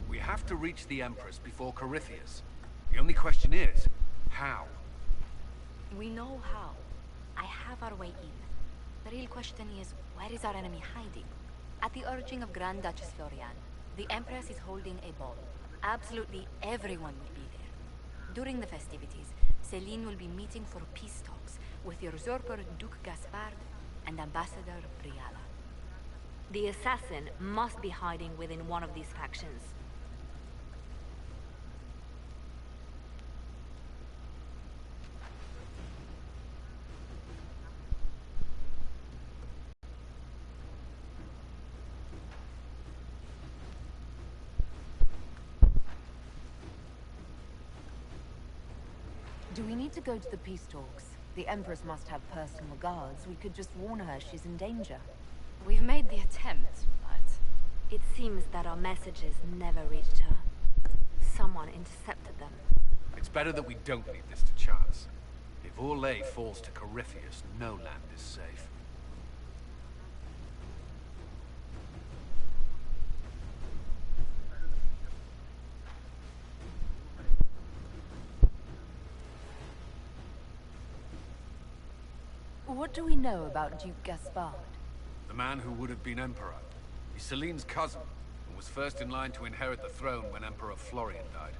We have to reach the Empress before Corypheus. The only question is, how? We know how. I have our way in. The real question is, where is our enemy hiding? At the urging of Grand Duchess Florian, the Empress is holding a ball. Absolutely everyone will be there. During the festivities, Celine will be meeting for peace talks with the usurper Duke Gaspard and Ambassador Briala. The assassin must be hiding within one of these factions. Do we need to go to the peace talks? The Empress must have personal guards. We could just warn her she's in danger. We've made the attempt, but... It seems that our messages never reached her. Someone intercepted them. It's better that we don't leave this to chance. If Orlais falls to Corypheus, no land is safe. What do we know about Duke Gaspard? The man who would have been Emperor. He's Celine's cousin, and was first in line to inherit the throne when Emperor Florian died.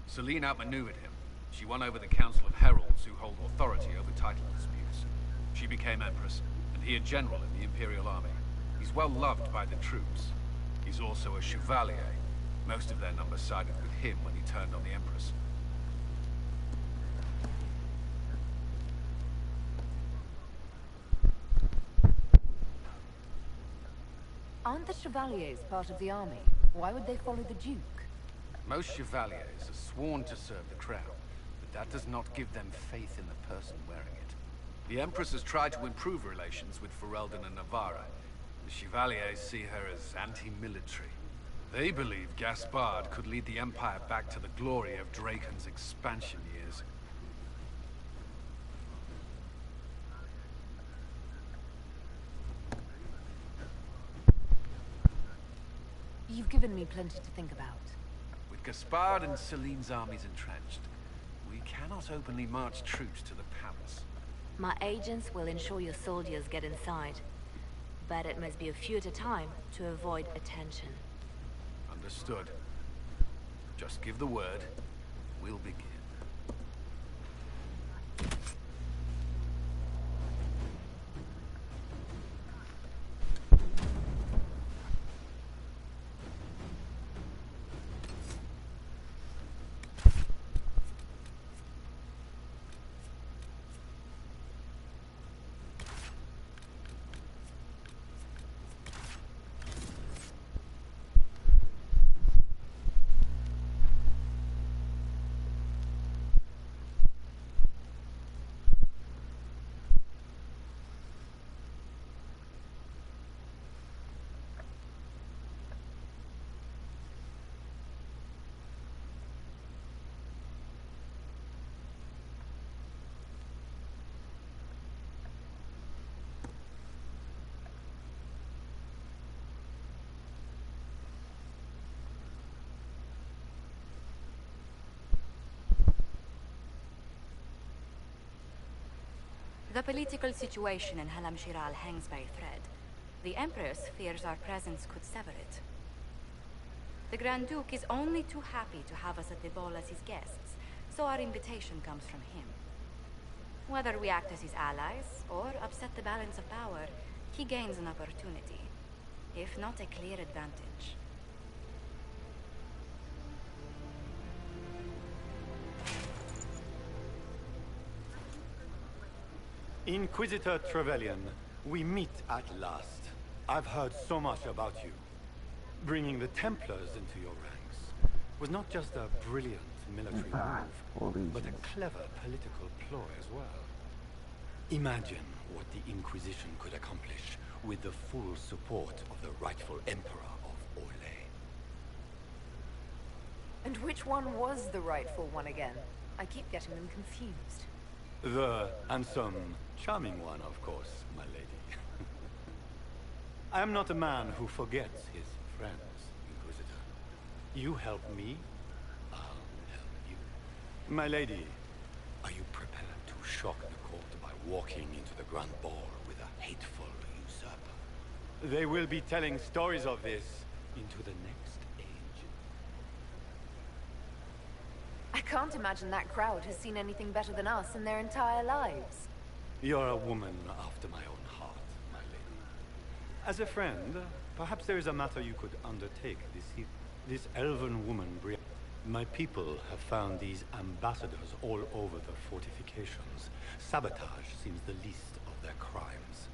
Celine outmaneuvered him. She won over the Council of Heralds, who hold authority over title disputes. She became Empress, and he a general in the Imperial Army. He's well loved by the troops. He's also a Chevalier. Most of their numbers sided with him when he turned on the Empress. Aren't the Chevaliers part of the army? Why would they follow the Duke? Most Chevaliers are sworn to serve the crown, but that does not give them faith in the person wearing it. The Empress has tried to improve relations with Ferelden and Navarra. The Chevaliers see her as anti-military. They believe Gaspard could lead the Empire back to the glory of Draken's expansion years. You've given me plenty to think about. With Gaspard and Celine's armies entrenched, we cannot openly march troops to the palace. My agents will ensure your soldiers get inside. But it must be a few at a time to avoid attention. Understood. Just give the word. We'll begin. The political situation in Halam Shiral hangs by a thread. The Empress fears our presence could sever it. The Grand Duke is only too happy to have us at the ball as his guests, so our invitation comes from him. Whether we act as his allies, or upset the balance of power, he gains an opportunity, if not a clear advantage. Inquisitor Trevelyan, we meet at last. I've heard so much about you. Bringing the Templars into your ranks was not just a brilliant military move, but a clever political ploy as well. Imagine what the Inquisition could accomplish with the full support of the rightful Emperor of Orlais. And which one was the rightful one again? I keep getting them confused. The handsome, charming one, of course, my lady. I am not a man who forgets his friends, Inquisitor. You help me, I'll help you. My lady, are you prepared to shock the court by walking into the Grand Ball with a hateful usurper? They will be telling stories of this into the next age. I can't imagine that crowd has seen anything better than us in their entire lives. You're a woman after my own heart, my lady. As a friend, perhaps there is a matter you could undertake this evening. This elven woman, my people have found these ambassadors all over the fortifications. Sabotage seems the least of their crimes.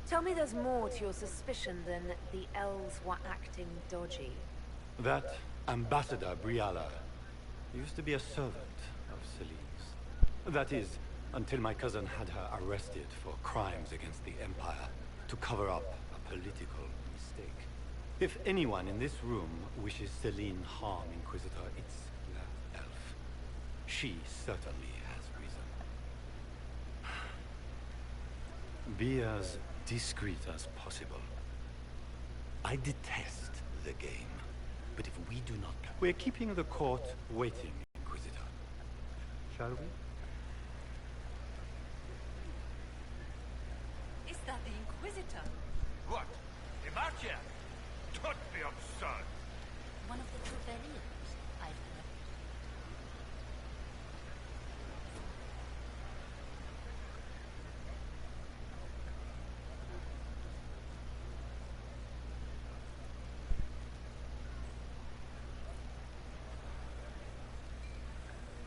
Tell me there's more to your suspicion than the elves were acting dodgy. That ambassador, Briala, used to be a servant of Celine's. That is, until my cousin had her arrested for crimes against the Empire to cover up a political mistake. If anyone in this room wishes Celine harm, Inquisitor, it's that elf. She certainly has reason. Be as discreet as possible. I detest the game, but if we do not... We're keeping the court waiting, Inquisitor. Shall we? Is that the Inquisitor? What? Demartia? Don't be absurd! One of the Treverians, I've heard.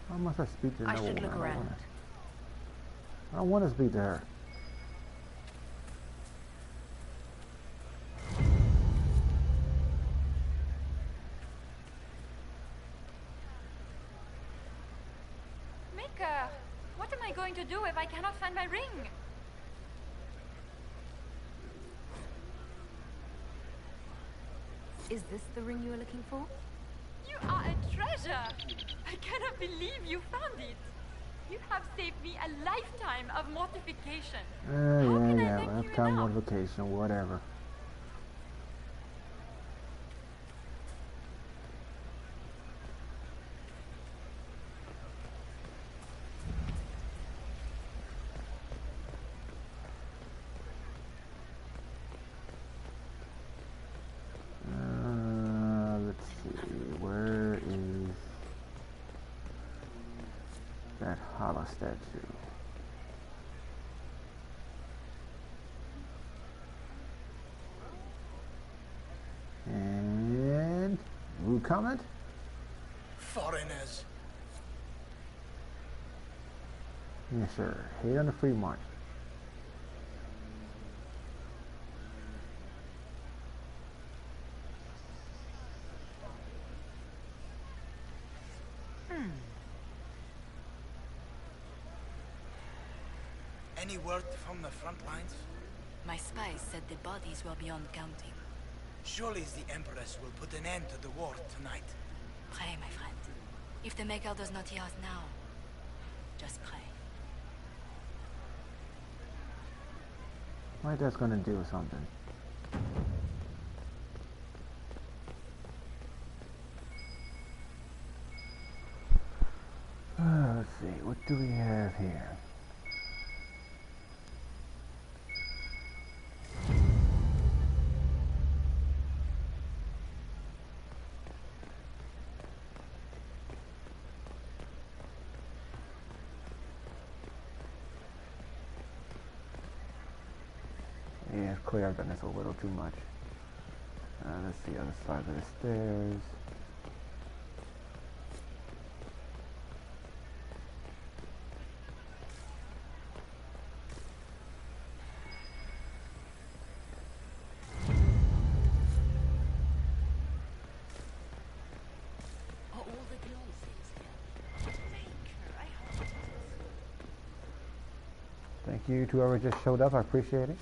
How must I speak to I no should woman? look around. I don't want to speak to her. Mika, what am I going to do if I cannot find my ring? Is this the ring you were looking for? You are a treasure! I cannot believe you found it! You have saved me a lifetime of mortification. How can I thank you lifetime enough? mortification, whatever. Let's see, where is that hollow statue? And rude comment? Foreigners. Yes, sir. Hate on the free march. Any word from the front lines? My spies said the bodies were beyond counting. Surely the Empress will put an end to the war tonight. Pray, my friend. If the Maker does not hear us now, just pray. Like that's gonna do something. Let's see, what do we have here? Yeah, it's clear I've done this a little too much. Let's see, other side of the stairs. Thank you to whoever just showed up. I appreciate it.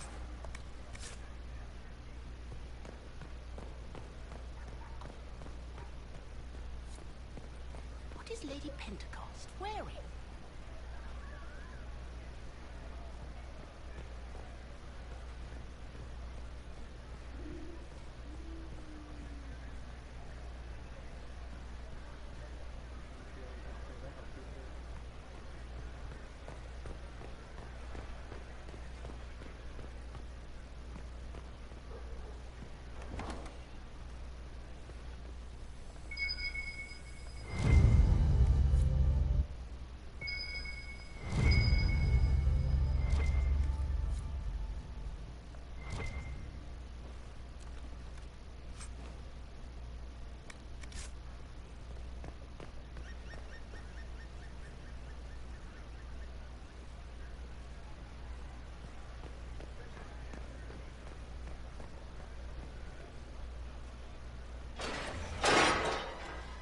What is Lady Pentecost wearing?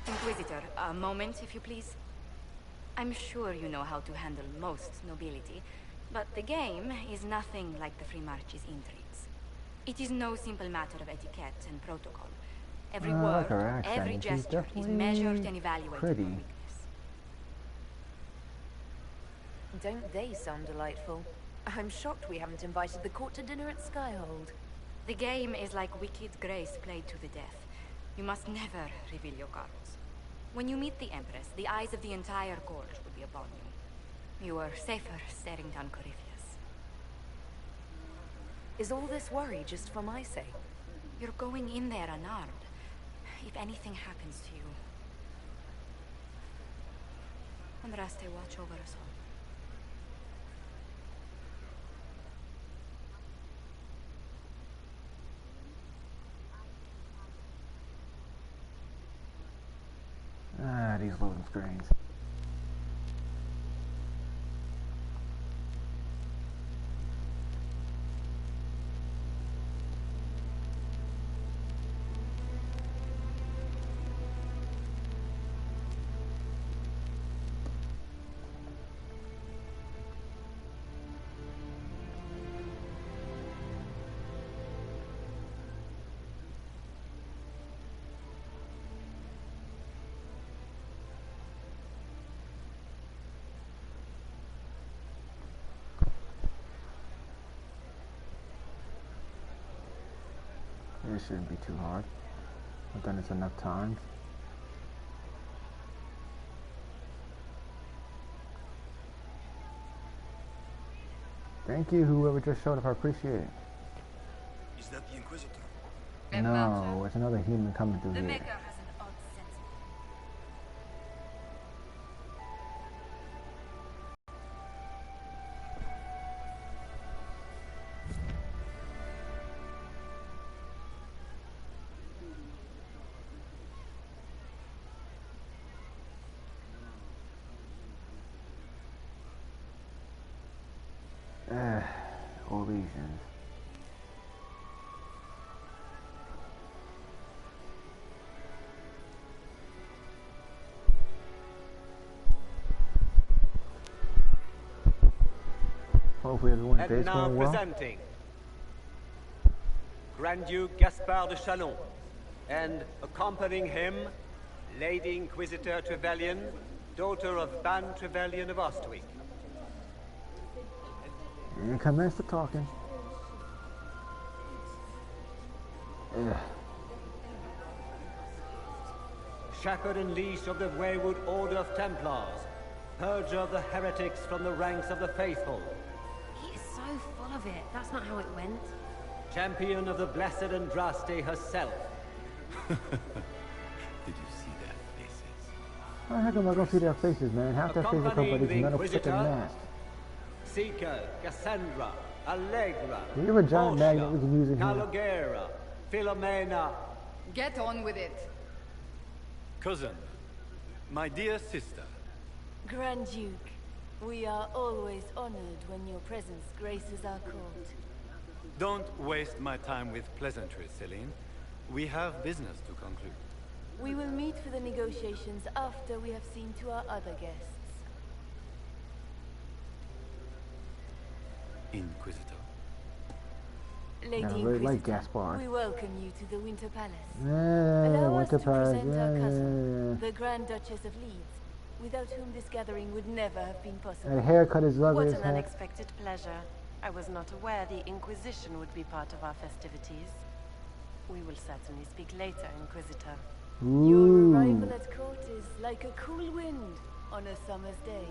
Inquisitor, a moment, if you please. I'm sure you know how to handle most nobility, but the game is nothing like the Free March's intrigues. It is no simple matter of etiquette and protocol. Every word, her accent, every she's gesture is definitely measured and evaluated pretty. for weakness. Don't they sound delightful? I'm shocked we haven't invited the court to dinner at Skyhold. The game is like Wicked Grace played to the death. You must never reveal your cards. When you meet the Empress, the eyes of the entire court will be upon you. You are safer staring down Corypheus. Is all this worry just for my sake? You're going in there unarmed. If anything happens to you... Andraste, watch over us all. Ah, these loading screens. This shouldn't be too hard. I've done this enough times. Thank you, whoever just showed up. I appreciate it. Is that the Inquisitor? No, it's another human coming through The here. Maker has an odd sense All lesions. Hopefully everyone And is now going well. presenting Grand Duke Gaspard de Chalon, and accompanying him, Lady Inquisitor Trevelyan, daughter of Ban Trevelyan of Ostwick. And commence the talking. Ugh. Shepherd and leash of the wayward Order of Templars, purger of the heretics from the ranks of the faithful, He is so full of it. That's not how it went. champion of the blessed Andraste herself. Did you see their faces? How the heck am I gonna see their faces, man? Half their faces are covered by these metal Inquisitor. freaking masks. Seeker, Cassandra, Allegra, We have a giant Portia, magnet we can use in here. Calogera, Philomena. Get on with it. Cousin, my dear sister, Grand Duke, we are always honored when your presence graces our court. don't waste my time with pleasantries, Celine. We have business to conclude. We will meet for the negotiations after we have seen to our other guests. Inquisitor. Lady I really like Inquisitor, Gaspard. we welcome you to the Winter Palace. Yeah, Allow us Winter to Palace. present our Yeah, cousin, yeah, the Grand Duchess of Leeds, without whom this gathering would never have been yeah. possible. That haircut is lovely What as an heck. unexpected pleasure. I was not aware the Inquisition would be part of our festivities. We will certainly speak later, Inquisitor. Your Ooh. arrival at court is like a cool wind on a summer's day.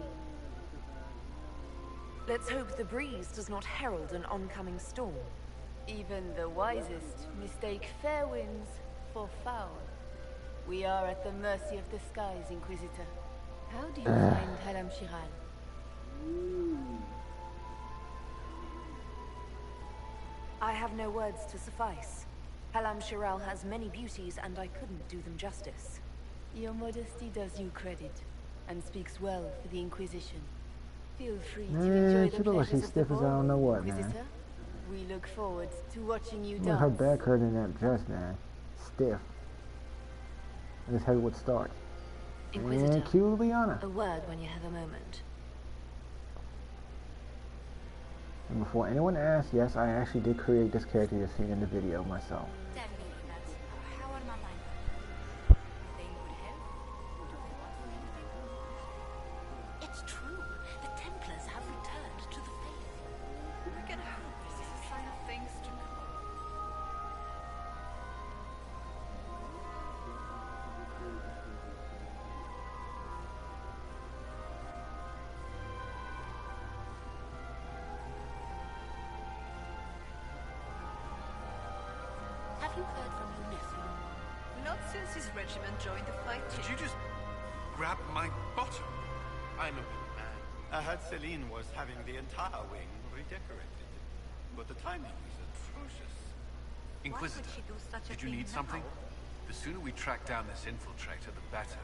Let's hope the breeze does not herald an oncoming storm. Even the wisest mistake fair winds for foul. We are at the mercy of the skies, Inquisitor. How do you find Halam Shiral? I have no words to suffice. Halam Shiral has many beauties, and I couldn't do them justice. Your modesty does you credit, and speaks well for the Inquisition. Feel free to enjoy she the look like pleasures she's of the stiff as I don't know ballroom, what, man. Inquisitor. We look forward to watching you Look dance. at her back hurting that dress, man. Stiff. I just heavy with starch. Inquisitor, And cue Liana. a word when you have a moment. And before anyone asks, yes, I actually did create this character you're seeing in the video myself. Tell me, Renat, how are my mind? Are they in good health? Or do they want to leave? It's true. The Templars have returned to the faith. We can hope this is a sign of things to come. Have you heard from your nephew? Not since his regiment joined the fight. Did you just grab my bottom? I'm a good man. I heard Celine was having the entire wing redecorated, but the timing is atrocious. Inquisitor, Why would she do such a did you thing need now? something? The sooner we track down this infiltrator, the better.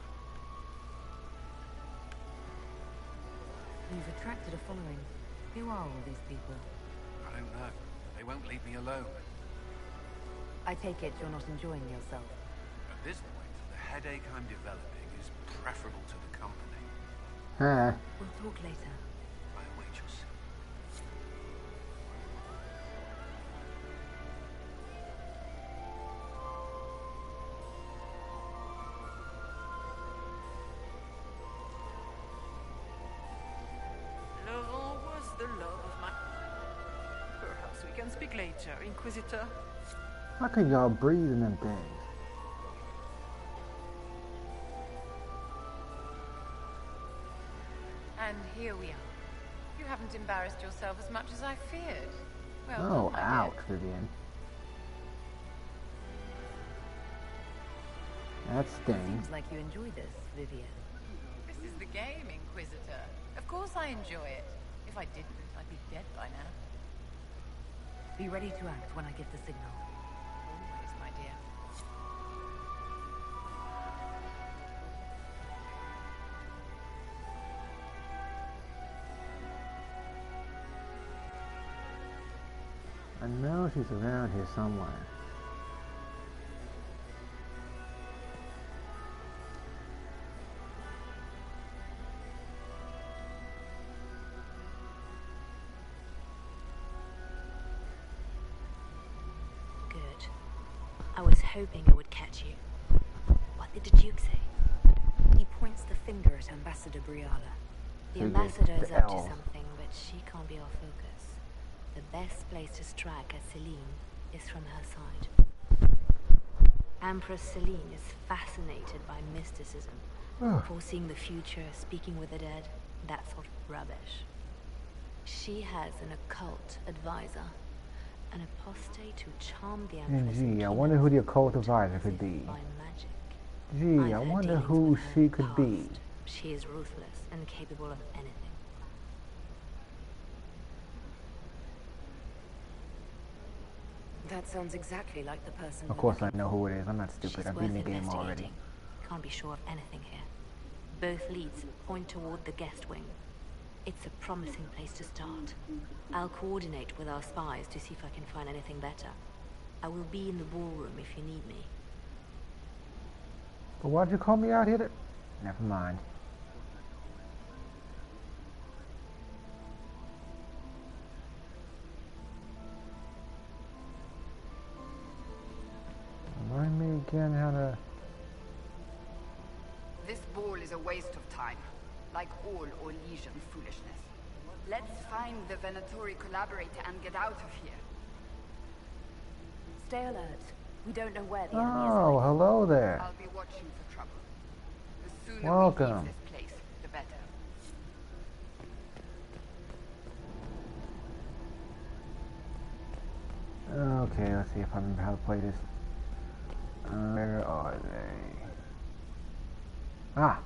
You've attracted a following. Who are all these people? I don't know. They won't leave me alone. I take it you're not enjoying yourself. At this point, the headache I'm developing is preferable to the company. Huh. We'll talk later. I await your signal. Laurent was the love of my... Perhaps we can speak later, Inquisitor. How can y'all breathe in them things? And here we are. You haven't embarrassed yourself as much as I feared. Well Oh, done, my dear. ouch, Vivian. That stings. Seems like you enjoy this, Vivian. This is the game, Inquisitor. Of course I enjoy it. If I didn't, I'd be dead by now. Be ready to act when I give the signal. Always, my dear. I know she's around here somewhere. Good. I was hoping I would catch you. What did the Duke say? He points the finger at Ambassador Briala. The So you ambassador get is the up to L. something, but she can't be our focus. The best place to strike at Celine is from her side. Empress Celine is fascinated by mysticism, foreseeing the future, speaking with the dead, that sort of rubbish. She has an occult advisor, an apostate who charmed the Empress. Gee, I wonder who the occult advisor could be. By magic. Gee, I Either wonder dealings who with her she could be. past. She is ruthless and capable of anything. That sounds exactly like the person. Of course I know who it is. I'm not stupid. She's I've worth beaten the game already. investigating. Can't be sure of anything here. Both leads point toward the guest wing. It's a promising place to start. I'll coordinate with our spies to see if I can find anything better. I will be in the ballroom if you need me. But why'd you call me out here? Never mind. Remind me again how to... This ball is a waste of time, like all Orlesian foolishness. Let's find the Venatori collaborator and get out of here. Stay alert. We don't know where the enemy is. Oh, hello there. I'll be watching for trouble. The sooner Welcome. we leave this place, the better. Okay, let's see if I remember how to play this. Where are they? Ah!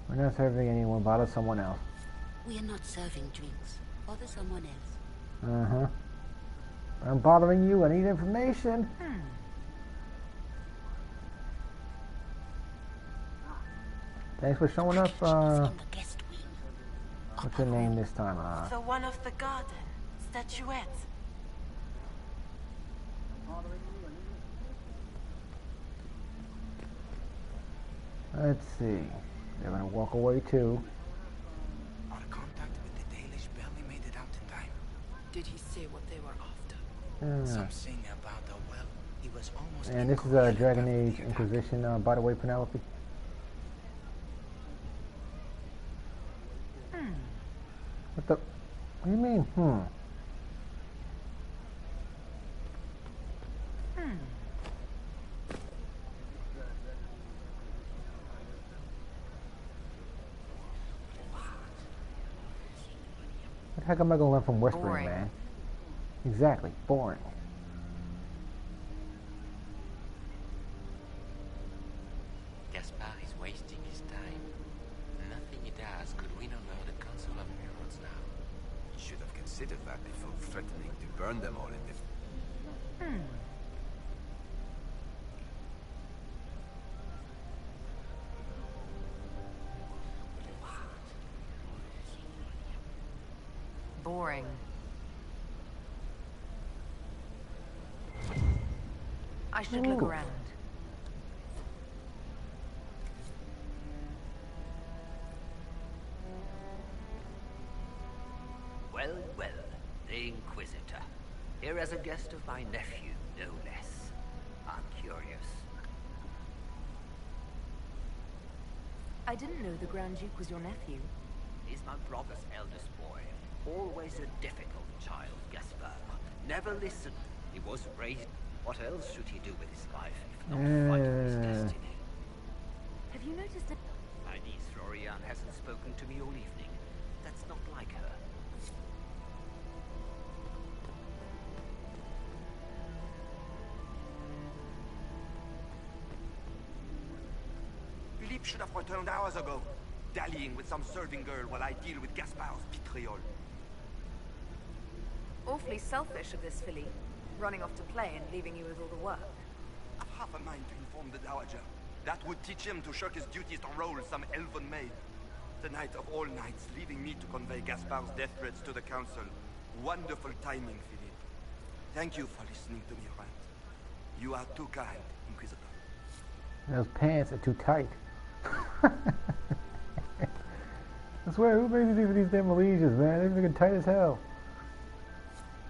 We're not serving anyone, bother someone else. We are not serving drinks. Bother someone else. Uh-huh. I'm bothering you, I need information. Thanks for showing up, what's your name this time? The one of the garden. Statuette. Let's see. They're gonna walk away too. Our contact with the Dalish barely made it out in time. Did he say what they were after? Something about a well. He was almost. And this is a Dragon Age Inquisition, by the way, Penelope. What the? What do you mean? What the heck am I gonna learn from whispering, Boring. man? Exactly, boring. Gaspar is wasting his time. Nothing he does could win over the Council of Heralds now. You should have considered that before threatening to burn them all in this. Boring. I should look around. Well, well, the Inquisitor. Here as a guest of my nephew, no less. I'm curious. I didn't know the Grand Duke was your nephew. He's my brother's eldest boy. Always a difficult child, Gaspar. Never listened. He was raised. What else should he do with his life if not fight for his destiny? Have you noticed it? My niece Florian hasn't spoken to me all evening. That's not like her. Philippe should have returned hours ago, dallying with some serving girl while I deal with Gaspar's vitriol. Awfully selfish of this filly, running off to play and leaving you with all the work. I've half a mind to inform the Dowager. That would teach him to shirk his duties to roll some elven maid. The night of all nights, leaving me to convey Gaspar's death threats to the Council. Wonderful timing, Philippe. Thank you for listening to me rant. You are too kind, Inquisitor. Those pants are too tight. I swear, who makes these damn Milesians, man? They're freaking tight as hell.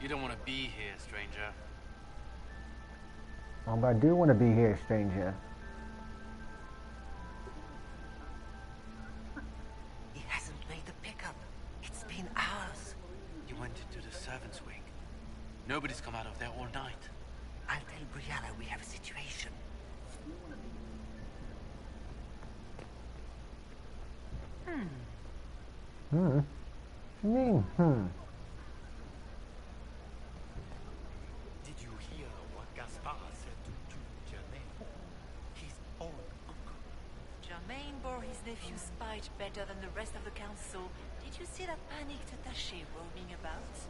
You don't want to be here, stranger. Oh, but I do want to be here, stranger. He hasn't made the pickup. It's been hours. You went into the servants' wing. Nobody's come out of there all night. I'll tell Brianna we have a situation. What do you mean, Did you hear what Gaspar said to Germain? His own uncle. Germain bore his nephew's spite better than the rest of the council. Did you see that panicked attaché roaming about?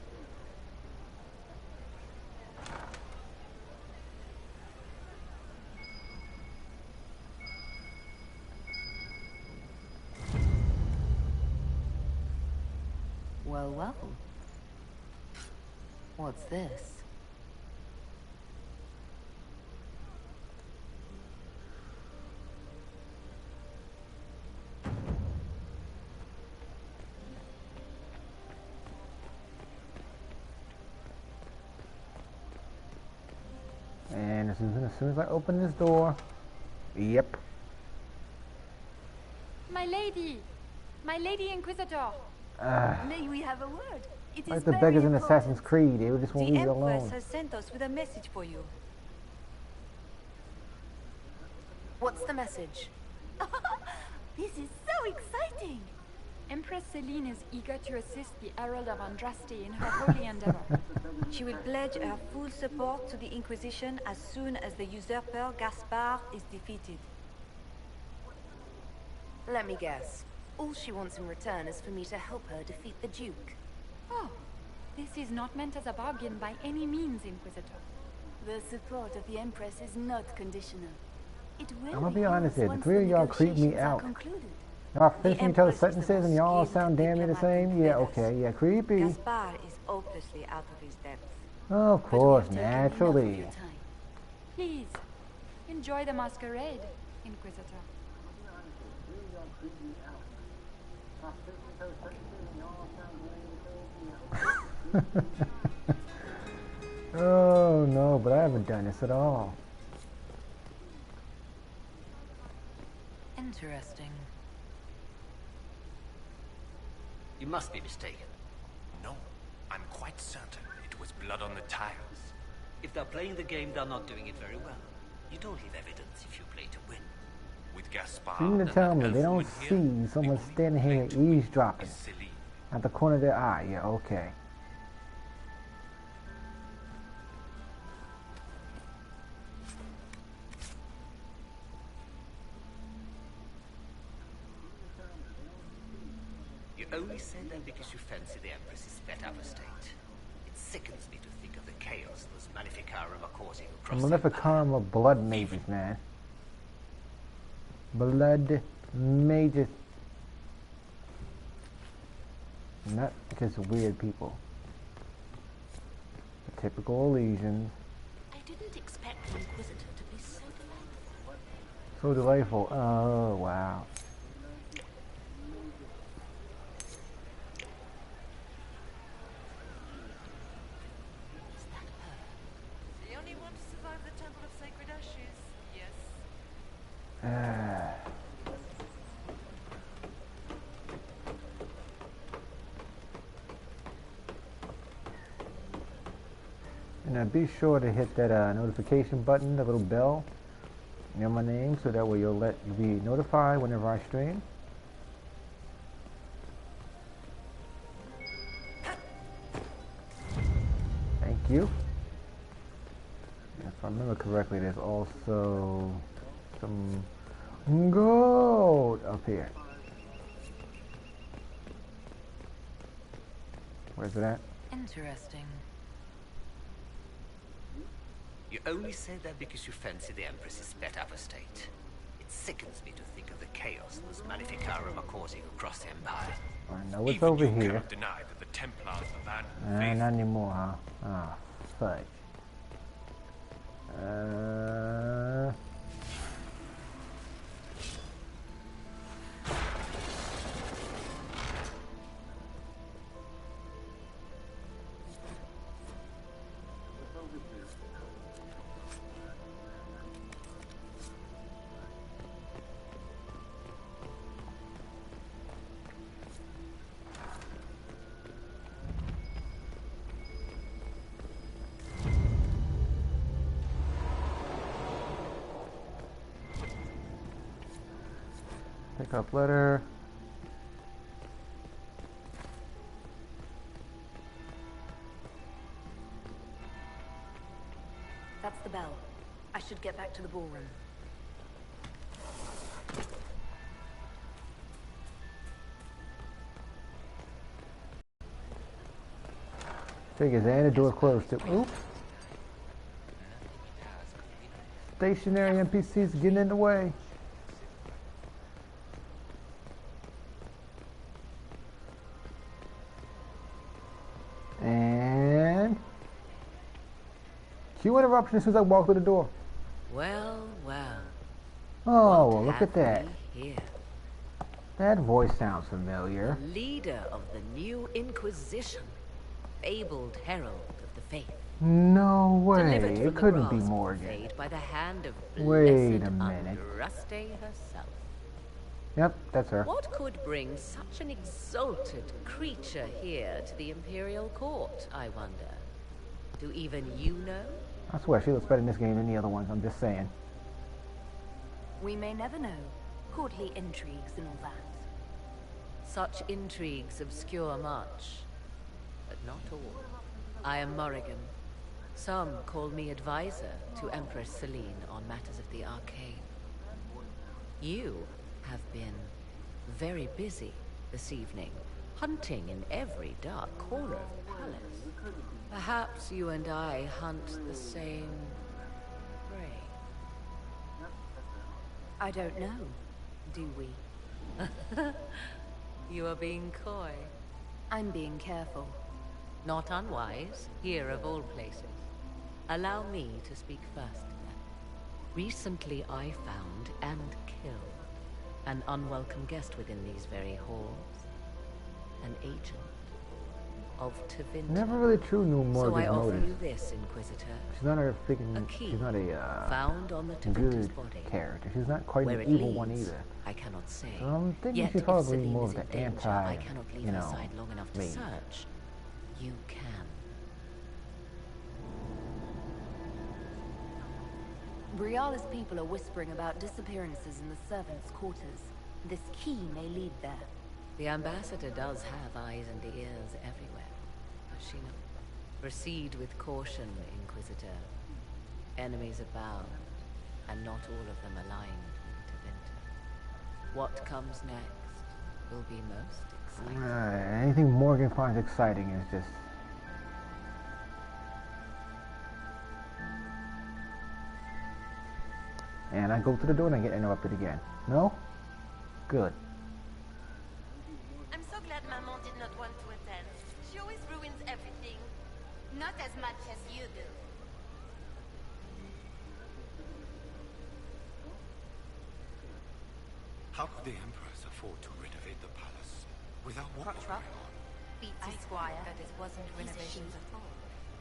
Well, well. What's this? Susan, as soon as I open this door. Yep. My lady Inquisitor. May we have a word? It Like is the very beggars in important. Assassin's Creed, they just won't leave you Empress alone. has sent us with a message for you. What's the message? This is so exciting! Empress Celine is eager to assist the Herald of Andraste in her holy endeavor. She will pledge her full support to the Inquisition as soon as the usurper Gaspard is defeated. Let me guess. All she wants in return is for me to help her defeat the Duke. Oh, this is not meant as a bargain by any means, Inquisitor. The support of the Empress is not conditional. It will I'm gonna be honest here, the once three of y'all creep me negotiations are out. concluded. Y'all finishing each other's sentences and y'all sound damn near the same? Yeah, okay, yeah, creepy. Gaspard is hopelessly out of his depth. Of course, naturally. Please, enjoy the masquerade, Inquisitor. Oh no, but I haven't done this at all. Interesting. You must be mistaken. No, I'm quite certain it was blood on the tiles. If they're playing the game, they're not doing it very well. You don't leave evidence if you play to win. With Gaspard, Seem to tell me they don't see someone standing here eavesdropping at the corner of their eye. Yeah, okay. You only say that because you fancy the Empress's pet out of state. It sickens me to think of the chaos those Maleficarum are causing across the Maleficarum of blood mages, man. Blood mages. Not just weird people. The typical Elysians. I didn't expect the Inquisitor to be so delightful. So delightful. Oh, wow. The only one to survive the Temple of Sacred Ashes, yes. And be sure to hit that notification button, the little bell near my name, so that way you'll be notified whenever I stream. Thank you. If I remember correctly, there's also some gold up here. Where's it at? Interesting. You only say that because you fancy the Empress's pet out of state. It sickens me to think of the chaos those Maleficarum are causing across the Empire. I know it's over here. Cannot deny that the Templars abandoned Not anymore, huh? Ah, fudge. Pick up letter. That's the bell. I should get back to the ballroom. Figures, and the door closed. Oops. Stationary NPCs getting in the way. And cue interruption as soon as I walk through the door. Well, well. Oh, well, look at that. Here. That voice sounds familiar. Leader of the new Inquisition. Fabled herald of the faith. No way. Delivered It from the couldn't be grasp of Morgan. fate by the hand of Wait blessed a minute. Andraste herself. Yep, that's her. What could bring such an exalted creature here to the Imperial Court, I wonder? Do even you know? I swear, she looks better in this game than the other ones, I'm just saying. We may never know. Courtly intrigues and all that. Such intrigues obscure much, but not all. I am Morrigan. Some call me advisor to Empress Celine on matters of the arcane. You have been very busy this evening, hunting in every dark corner of the palace. Perhaps you and I hunt the same prey. I don't know. Do we? You are being coy. I'm being careful. Not unwise, here of all places. Allow me to speak first, then. Recently I found and killed an unwelcome guest within these very halls. An agent of Tevinter. Never really true knew Morgan's So I offer motives. you this, Inquisitor. She's not a freaking. A key She's not a found on the Tevinter's good body. character. She's not quite Where an it evil one leads, either. I cannot say. So I'm thinking Yet she's if probably Celine more is of the in danger, anti. I cannot leave you her know, side long enough to me. search. You can. Briala's people are whispering about disappearances in the servants' quarters. This key may lead there. The ambassador does have eyes and ears everywhere. Does she not? Proceed with caution, Inquisitor. Enemies abound, and not all of them aligned with Tevinter. What comes next will be most exciting. Anything Morgan finds exciting is just. And I go to the door and I get interrupted again. No? Good. I'm so glad Maman did not want to attend. She always ruins everything. Not as much as you do. How could the Empress afford to renovate the palace without what was going on? I squire that it wasn't renovations at all.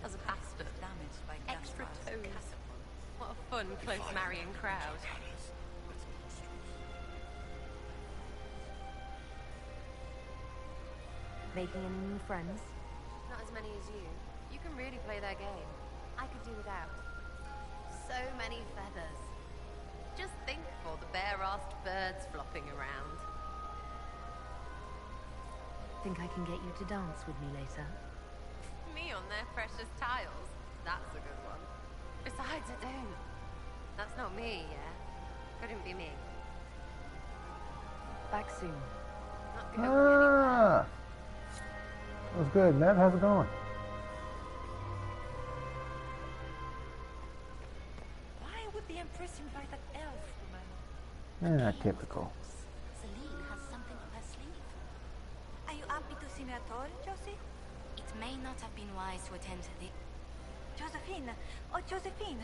As a bastard. Damaged by Extra Gaspar's toes. castle. What a fun, close marrying crowd. Making any new friends? Not as many as you. You can really play their game. I could do without. So many feathers. Just think of all the bare-assed birds flopping around. Think I can get you to dance with me later? Me on their precious tiles. That's a good one. Besides, I don't. That's not me, yeah? Couldn't be me. Back soon. Not going anywhere. What's good, Matt? How's it going? Why would the Empress invite that elf woman? Typical. Celine has something up her sleeve. Are you happy to see me at all, Josie? It may not have been wise to attend the... Josephine! Oh, Josephine!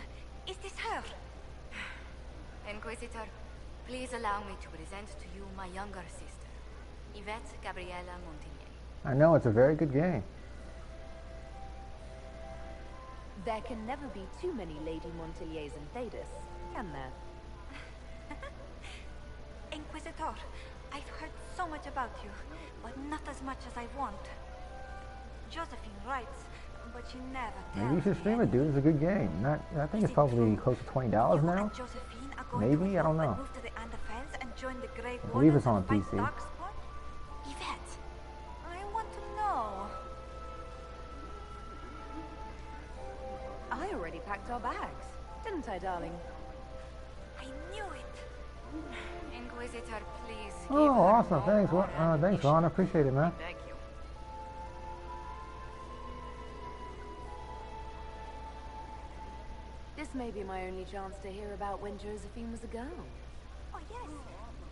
Is this her? Inquisitor, please allow me to present to you my younger sister, Yvette Gabriella Montigny. I know, it's a very good game. There can never be too many Lady Monteliers in Thedas, can there? Inquisitor, I've heard so much about you, but not as much as I want. Josephine writes, but she never tells Maybe you should stream it, dude. It's a good game. Not, I think it's probably close to $20 now. Maybe, I don't know. Move to the Underfens and join the Grey I believe it's on Wardens and PC. fight Darkspawn? Yvette, I want to know. I already packed our bags, didn't I, darling? I knew it. Inquisitor, please give Oh, her awesome. no Thanks, more thanks, Ron. I appreciate it, man. Thank you. This may be my only chance to hear about when Josephine was a girl. Oh, yes.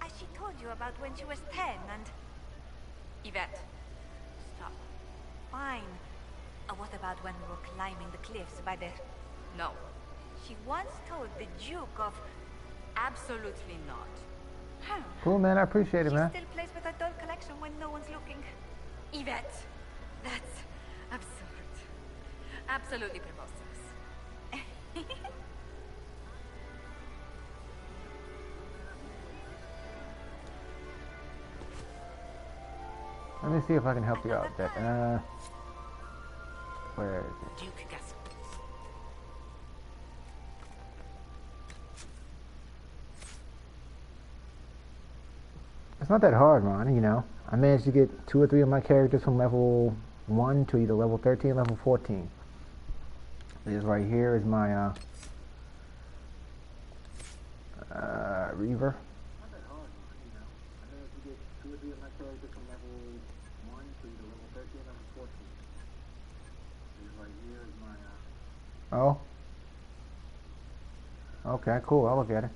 As she told you about when she was 10 and... Yvette, Stop. Fine. What about when we were climbing the cliffs by the... no. She once told the Duke of... Absolutely not. Huh. Cool, man. I appreciate it, She man. still plays with her doll collection when no one's looking. Yvette, that's absurd. absolutely preposterous. Let me see if I can help you out a bit. Where is it? Duke Gaspar. It's not that hard, man, you know. I managed to get 2 or 3 of my characters from level 1 to either level 13 or level 14. This right here is my Reaver. Not that hard, you know. I managed to get 2 or 3 of my characters from level 1 to either level 13 or level 14. This right here is my Oh. Okay, cool. I'll look at it.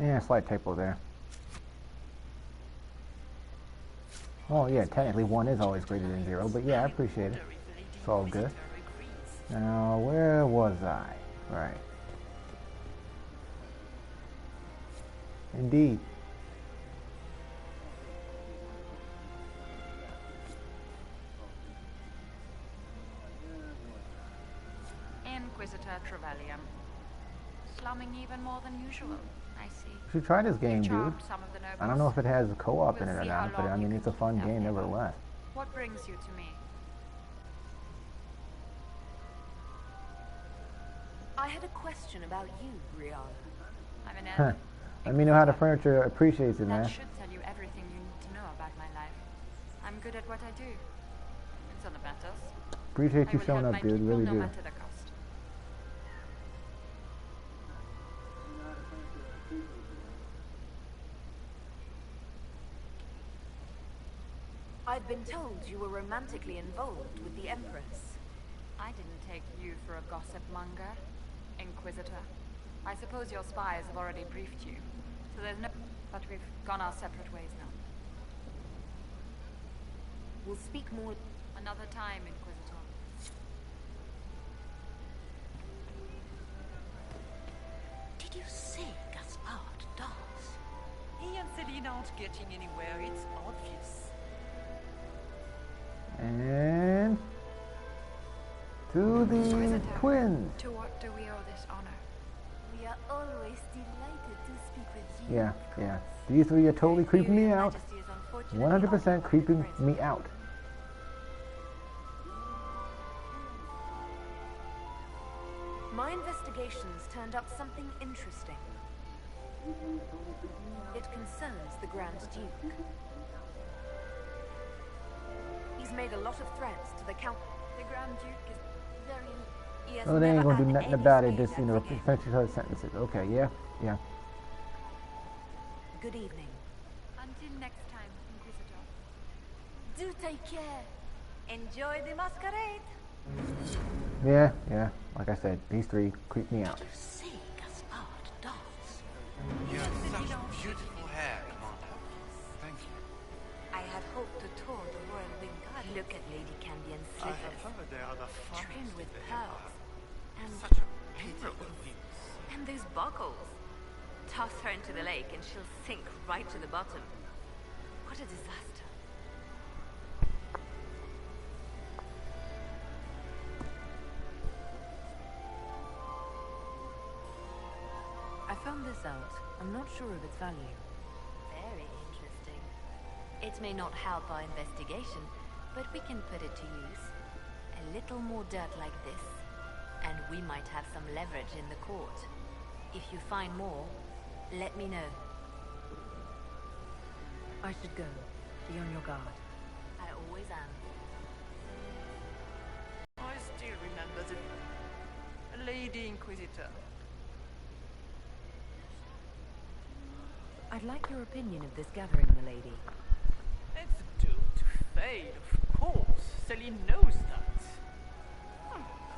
Yeah, slight typo there. Oh yeah, technically 1 is always greater than 0, but yeah, I appreciate it. It's all good. Now, where was I? Right. Indeed. Inquisitor Trevelyan. Slumming even more than usual. I see. You should try this game, dude. I don't know if it has co-op in it or not, but I mean, it's a fun game nevertheless. What brings you to me? I had a question about you, Brianna. I'm an elf. Let me know how the furniture appreciates it, man. That should tell you everything you need to know about my life. I'm good at what I do. It's all that matters. Appreciate you showing up, dude. Really do. No matter the cost. I've been told you were romantically involved with the Empress. I didn't take you for a gossip monger, Inquisitor. I suppose your spies have already briefed you, so there's no... But we've gone our separate ways now. We'll speak more... Another time, Inquisitor. Did you say Gaspard does? He and Celine aren't getting anywhere, it's obvious. And... to the twins. To what do we owe this honor? We are always delighted to speak with you. Yeah, yeah. These 3 are totally creeping me out. 100% creeping me out. My investigations turned up something interesting. It concerns the Grand Duke. He's made a lot of threats to the Count. The Grand Duke is very... Oh, they ain't gonna do nothing about it, just, you know, finish her sentences. Okay, yeah, yeah. Good evening. Until next time, Inquisitor. Do take care. Enjoy the masquerade. Yeah, yeah. Like I said, these 3 creep me out. Did you say Gaspard does? You have such beautiful hair, Commander. Thank you. I had hoped to tour the Royal Wing Garden. Look at Lady Cambion's I slivers. have heard they are the Trimmed finest with in the pearls. Empire. And Such a beautiful wings. And those buckles. Toss her into the lake and she'll sink right to the bottom. What a disaster. I found this out. I'm not sure of its value. Very interesting. It may not help our investigation, but we can put it to use. A little more dirt like this, and we might have some leverage in the court. If you find more, let me know. I should go. Be on your guard. I always am. I still remember the Lady Inquisitor. I'd like your opinion of this gathering, milady. It's doomed to fail, of course. Celine knows that.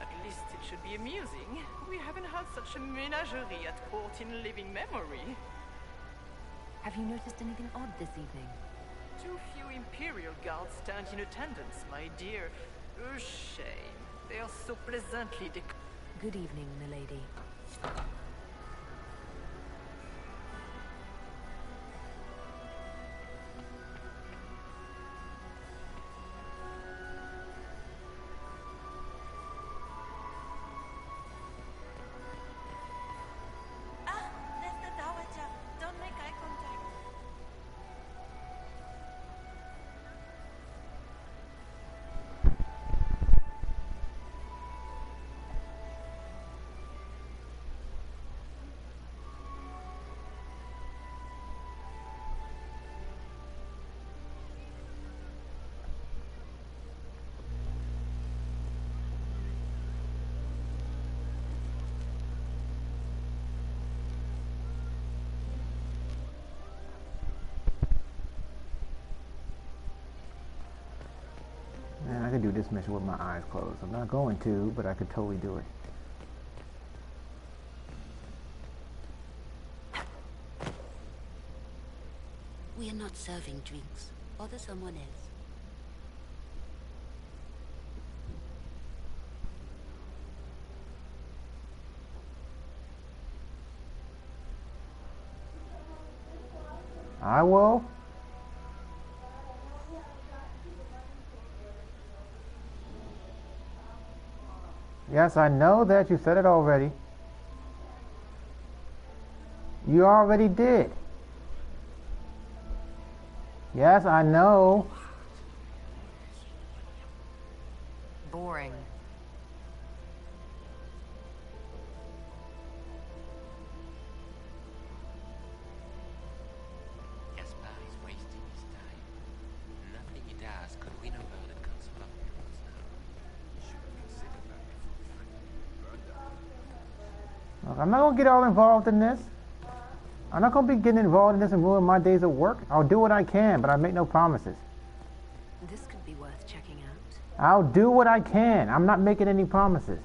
At least it should be amusing. We haven't had such a menagerie at court in living memory. Have you noticed anything odd this evening? Too few Imperial guards stand in attendance, my dear. A shame. They are so pleasantly Good evening, milady. There's the Dowager. Don't make eye contact. Man, I could do this mission with my eyes closed. I'm not going to, but I could totally do it. We are not serving drinks. Order someone else. I will. Yes, I know that. You said it already. You already did. Yes, I know. Boring. Gaspar is wasting his time. Nothing he does could win over the Council of Heralds now. Look, I'm not going to get all involved in this. I'm not going to be getting involved in this and ruin my days of work. I'll do what I can, but I make no promises. This could be worth checking out. I'll do what I can. I'm not making any promises.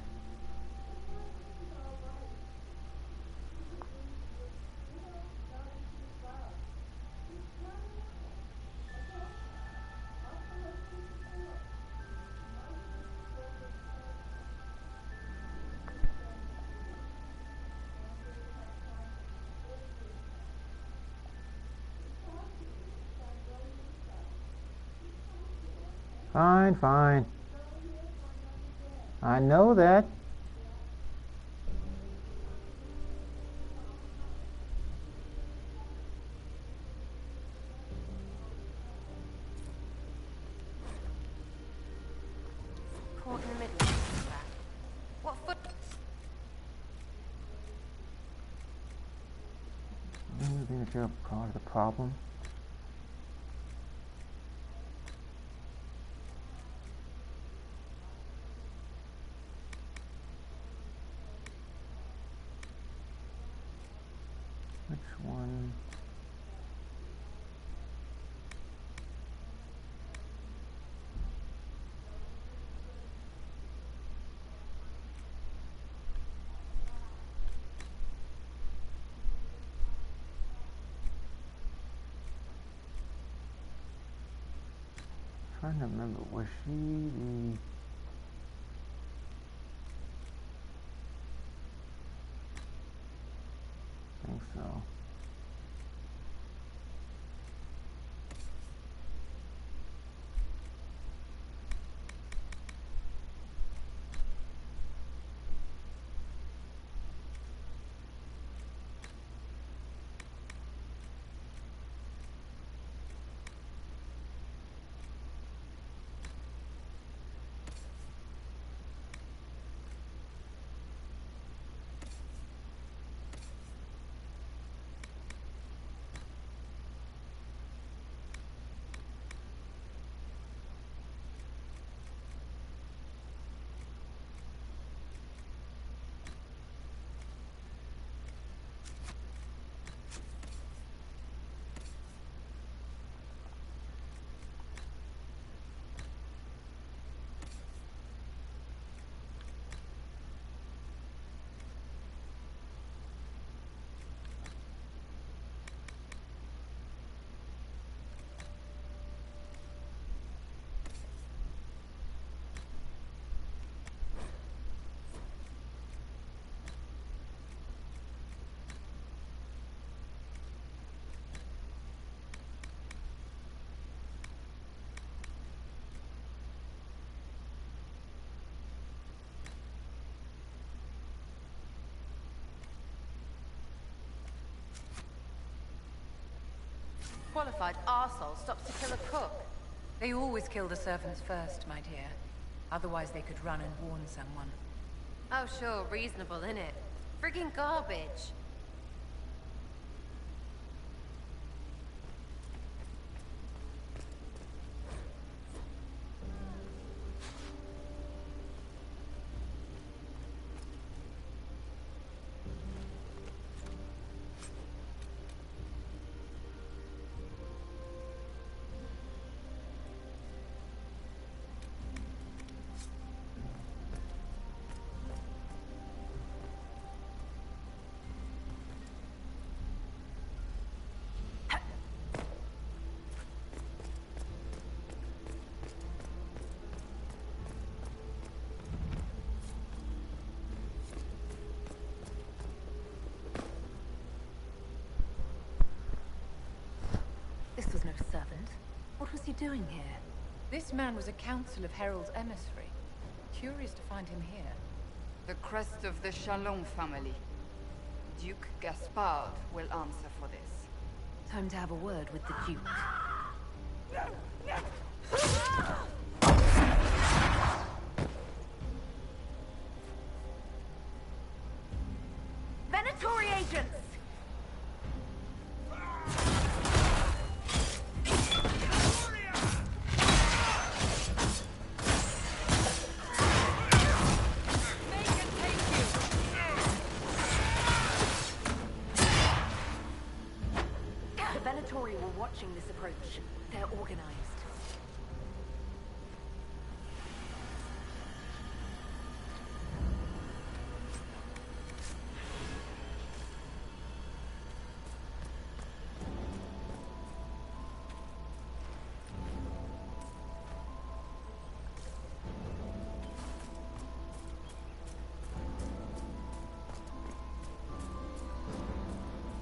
Fine, fine. I know that. Caught in the middle of this crap. What foot? You think that you're part of the problem? Which one? Trying to remember, was she the... I think so. disqualified arsehole stops to kill a cook. They always kill the servants first, my dear. Otherwise they could run and warn someone. Oh sure, reasonable, innit? Friggin' garbage. This was no servant. What was he doing here? This man was a council of Herald's emissary. Curious to find him here. The crest of the Chalon family. Duke Gaspard will answer for this. Time to have a word with the Duke. Venatory agents! This approach. They're organized.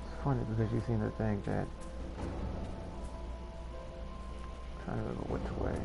It's funny because you seem to think that I don't remember which way.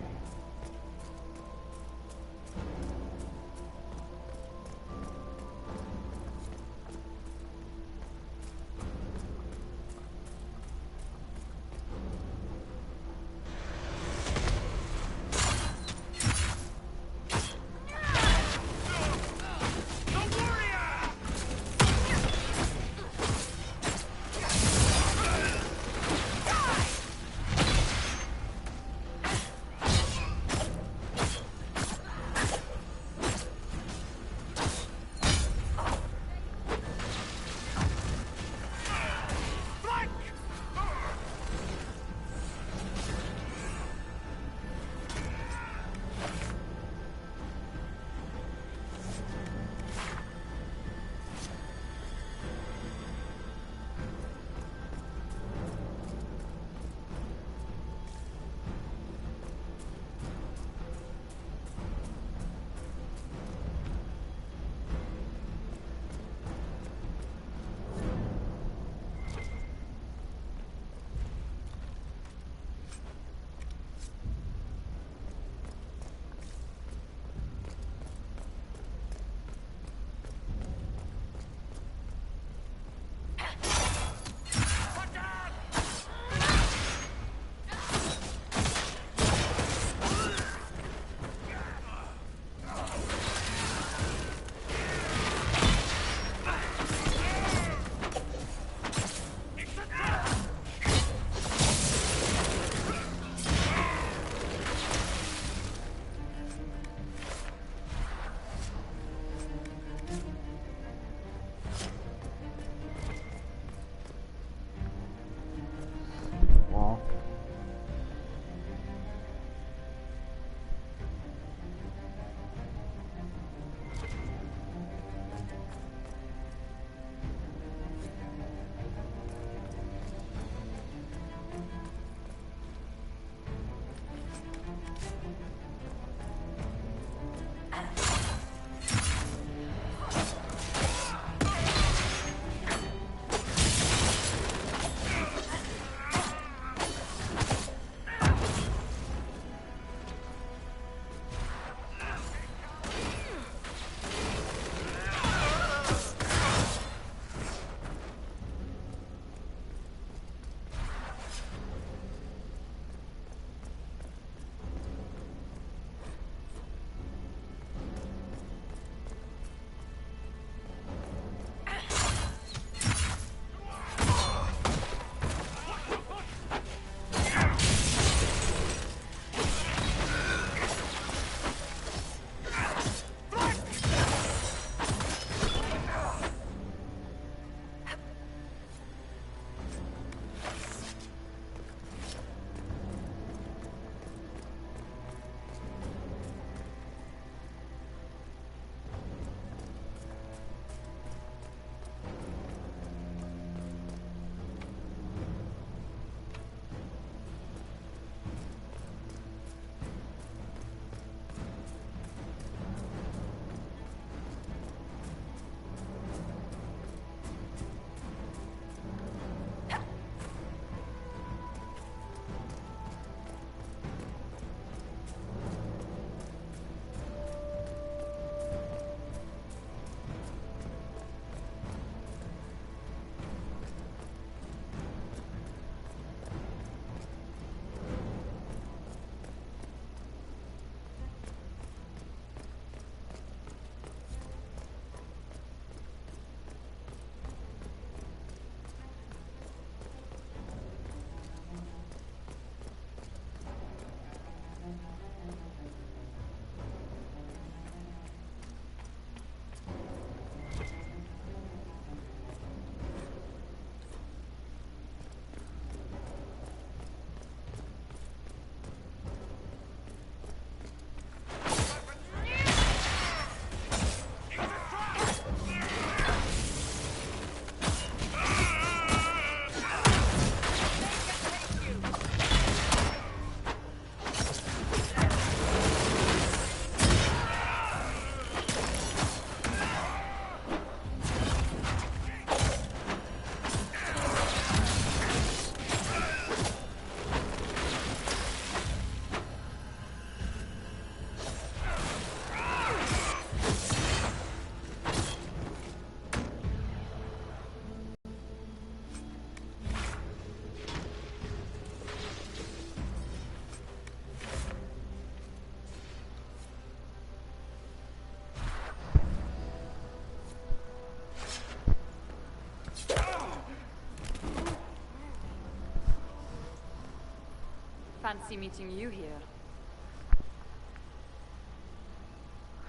fancy meeting you here.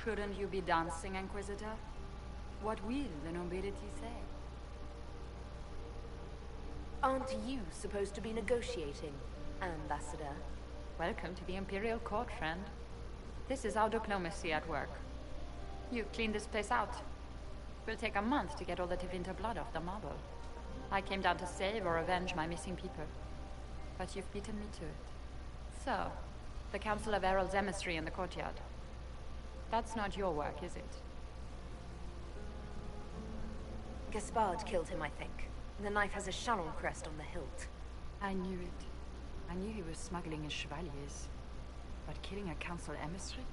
Shouldn't you be dancing, Inquisitor? What will the nobility say? Aren't you supposed to be negotiating, Ambassador? Welcome to the Imperial Court, friend. This is our diplomacy at work. You clean this place out. Will take a month to get all the Tevinter blood off the marble. I came down to save or avenge my missing people. But you've beaten me to it. So, the Council of Herald's emissary in the courtyard. That's not your work, is it? Gaspard killed him, I think. The knife has a Chalon crest on the hilt. I knew it. I knew he was smuggling his chevaliers. But killing a council emissary?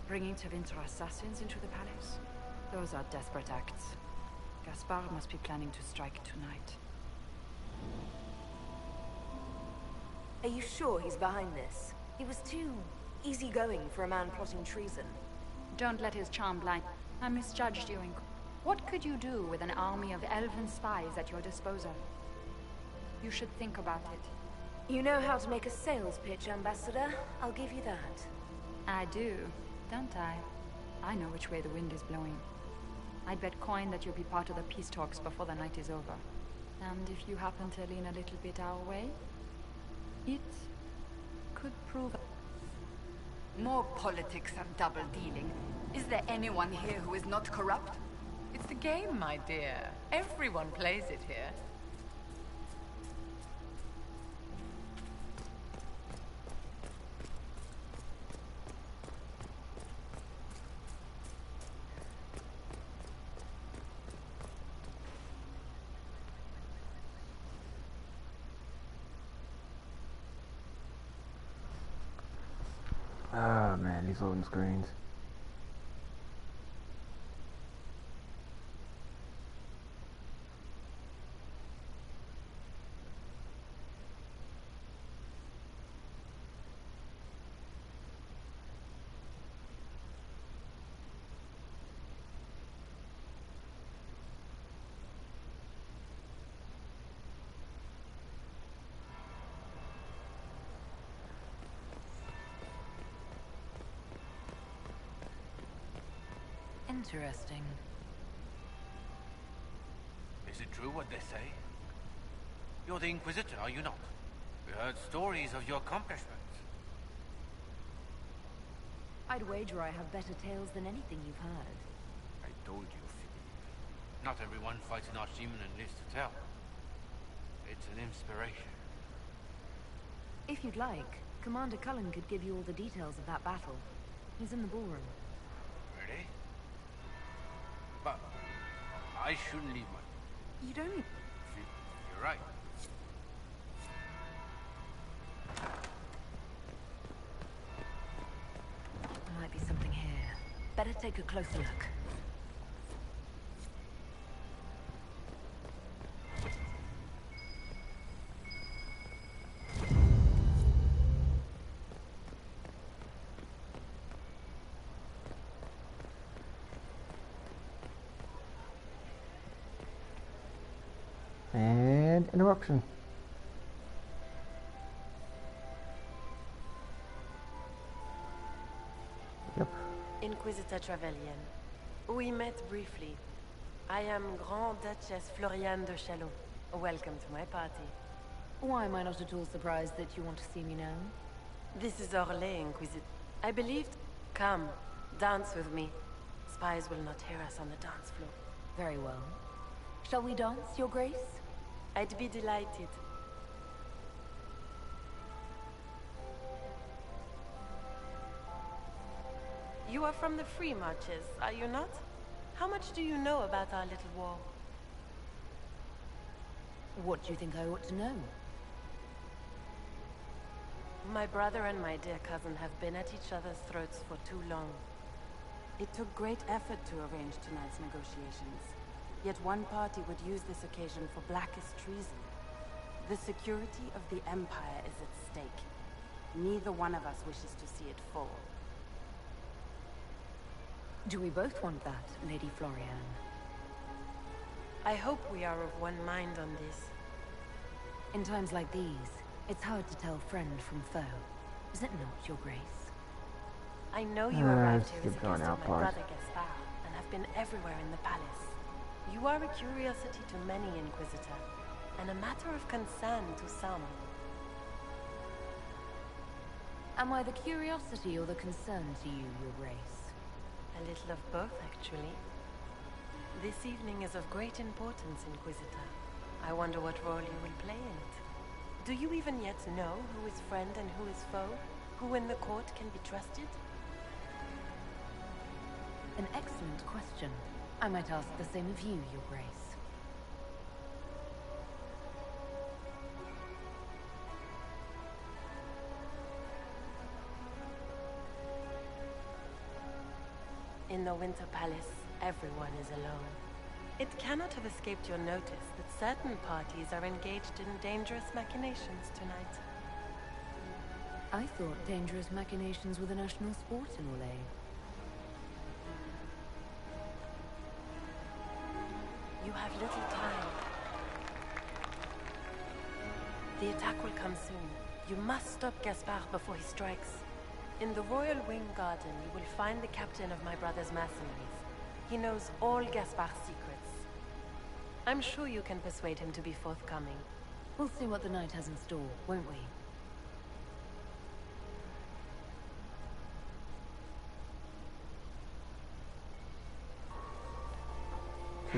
Bringing Tevinter assassins into the palace? Those are desperate acts. Gaspard must be planning to strike tonight. Are you sure he's behind this? He was too easygoing for a man plotting treason. Don't let his charm blind. I misjudged you. What could you do with an army of elven spies at your disposal? You should think about it. You know how to make a sales pitch, Ambassador. I'll give you that. I do, don't I? I know which way the wind is blowing. I'd bet coin that you'll be part of the peace talks before the night is over. And if you happen to lean a little bit our way, it could prove... More politics and double-dealing. Is there anyone here who is not corrupt? It's the game, my dear. Everyone plays it here. Oh man, these loading screens. Interesting. Is it true what they say? You're the Inquisitor, are you not? We heard stories of your accomplishments. I'd wager I have better tales than anything you've heard. I told you, Philippe. Not everyone fights an archdemon and lives to tell. It's an inspiration. If you'd like, Commander Cullen could give you all the details of that battle. He's in the ballroom. Really? But I shouldn't leave my... You don't... You're right. There might be something here. Better take a closer look. And interruption. Yep. Inquisitor Trevelyan. We met briefly. I am Grand Duchess Floriane de Chalon. Welcome to my party. Why am I not at all surprised that you want to see me now? This is Orlais, Inquisitor. I believed... Come, dance with me. Spies will not hear us on the dance floor. Very well. Shall we dance, Your Grace? I'd be delighted. You are from the Free Marches, are you not? How much do you know about our little war? What do you think I ought to know? My brother and my dear cousin have been at each other's throats for too long. It took great effort to arrange tonight's negotiations. Yet one party would use this occasion for blackest treason. The security of the Empire is at stake. Neither one of us wishes to see it fall. Do we both want that, Lady Floriane? I hope we are of one mind on this. In times like these, It's hard to tell friend from foe. Is it not, Your Grace? I know you arrived here as a drawn guest out of my part. brother Gaspard, and have been everywhere in the palace. You are a curiosity to many, Inquisitor, and a matter of concern to some. Am I the curiosity or the concern to you, Your Grace? A little of both, actually. This evening is of great importance, Inquisitor. I wonder what role you will play in it. Do you even yet know who is friend and who is foe? Who in the court can be trusted? An excellent question. I might ask the same of you, Your Grace. In the Winter Palace, everyone is alone. It cannot have escaped your notice that certain parties are engaged in dangerous machinations tonight. I thought dangerous machinations were the national sport in Orlais. You have little time. The attack will come soon. You must stop Gaspard before he strikes. In the Royal Wing Garden, you will find the captain of my brother's mercenaries. He knows all Gaspard's secrets. I'm sure you can persuade him to be forthcoming. We'll see what the night has in store, won't we?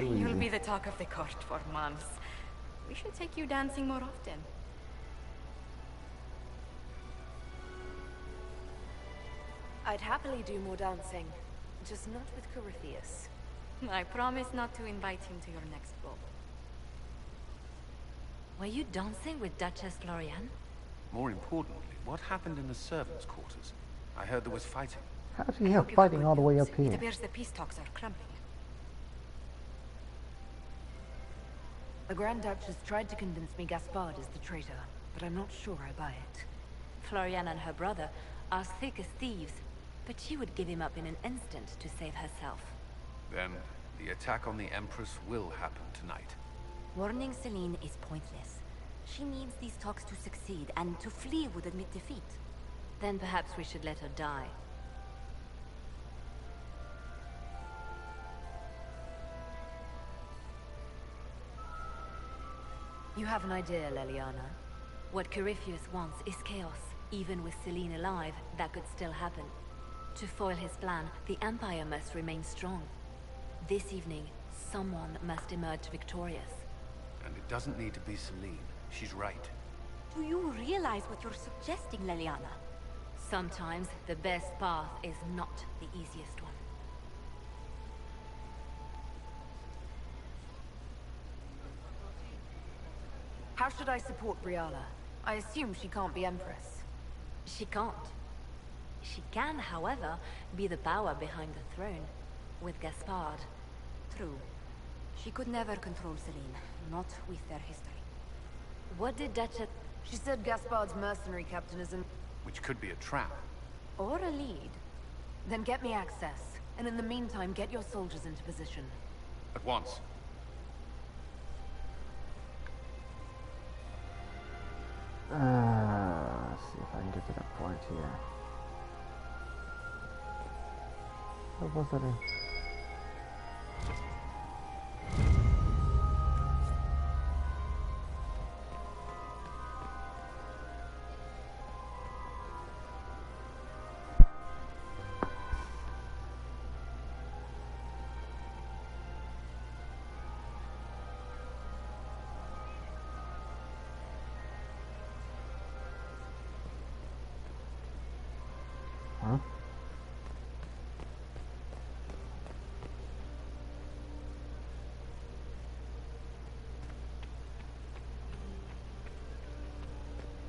You'll be the talk of the court for months. We should take you dancing more often. I'd happily do more dancing, just not with Corypheus. I promise not to invite him to your next ball. Were you dancing with Duchess Florian? More importantly, what happened in the servants' quarters? I heard there was fighting. How does he have fighting all the way up It here? appears the peace talks are crumbling. The Grand Duchess tried to convince me Gaspard is the traitor, but I'm not sure I buy it. Florian and her brother are thick as thieves, but she would give him up in an instant to save herself. Then, the attack on the Empress will happen tonight. Warning Celine is pointless. She needs these talks to succeed, and to flee would admit defeat. Then perhaps we should let her die. You have an idea, Leliana? What Corypheus wants is chaos. Even with Celine alive, that could still happen. To foil his plan, the Empire must remain strong. This evening, someone must emerge victorious. And it doesn't need to be Celine. She's right. Do you realize what you're suggesting, Leliana? Sometimes the best path is not the easiest one. How should I support Briala? I assume she can't be Empress. She can't. She can, however, be the power behind the throne, with Gaspard. True. She could never control Celine, not with their history. What did Duchess... She said Gaspard's mercenary captain is in... Which could be a trap. Or a lead. Then get me access, and in the meantime, get your soldiers into position. At once. Let's see if I can get to that point here. What was that? Huh?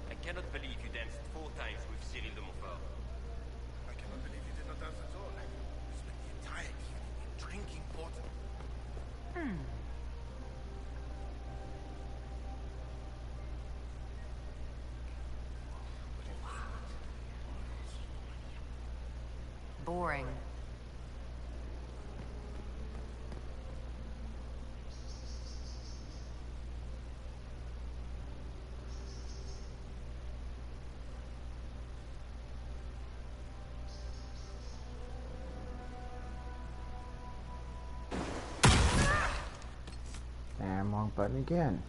I cannot believe you danced 4 times with Cyril de Montfort. I cannot believe you did not dance at all. You spent the entire evening in drinking water. Boring. And wrong button again.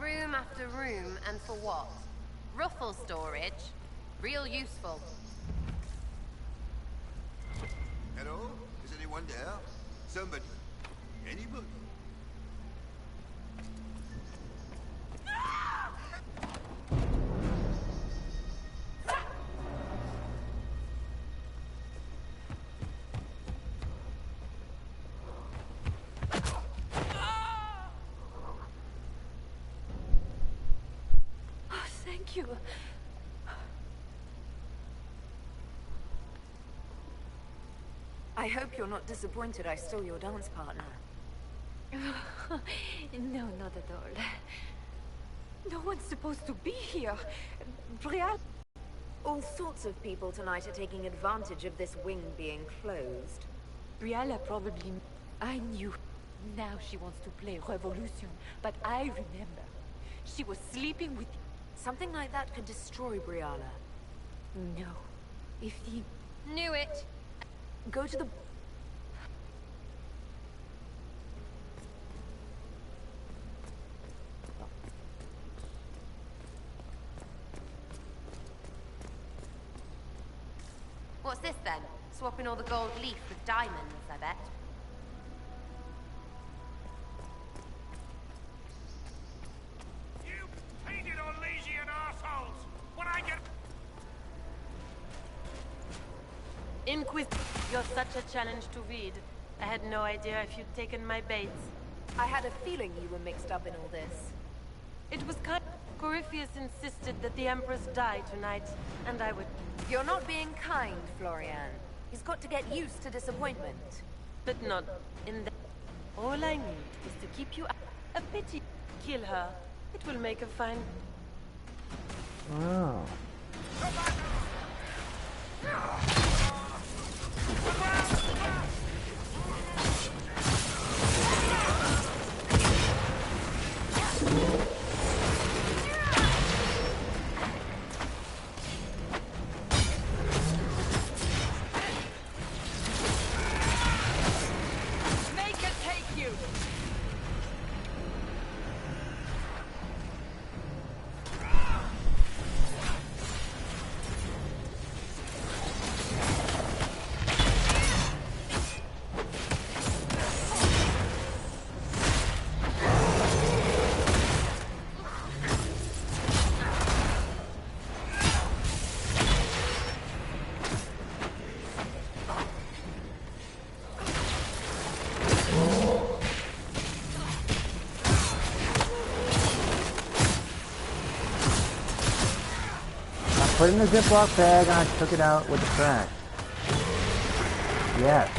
Room after room, and for what? Ruffle storage? Real useful. Hello? Is anyone there? Somebody? Anybody? Thank you. I hope you're not disappointed I stole your dance partner. No, not at all. No one's supposed to be here. Brial... All sorts of people tonight are taking advantage of this wing being closed. Briala probably... I knew. Now she wants to play Revolution, but I remember. She was sleeping with... Something like that could destroy Briala. No. If he... Knew it. Go to the... What's this then? Swapping all the gold leaf with diamonds, I bet. You painted Orlesian assholes! When I get... Inquisition, you're such a challenge to read. I had no idea if you'd taken my baits. I had a feeling you were mixed up in all this. It was kind... Corypheus insisted that the Empress die tonight, and I would... You're not being kind, Florian. He's got to get used to disappointment. But not in the... All I need is to keep you... A pity. Kill her. It will make a fine... Oh. Make her take you! Put it in a Ziploc bag and I took it out with the trash. Yes.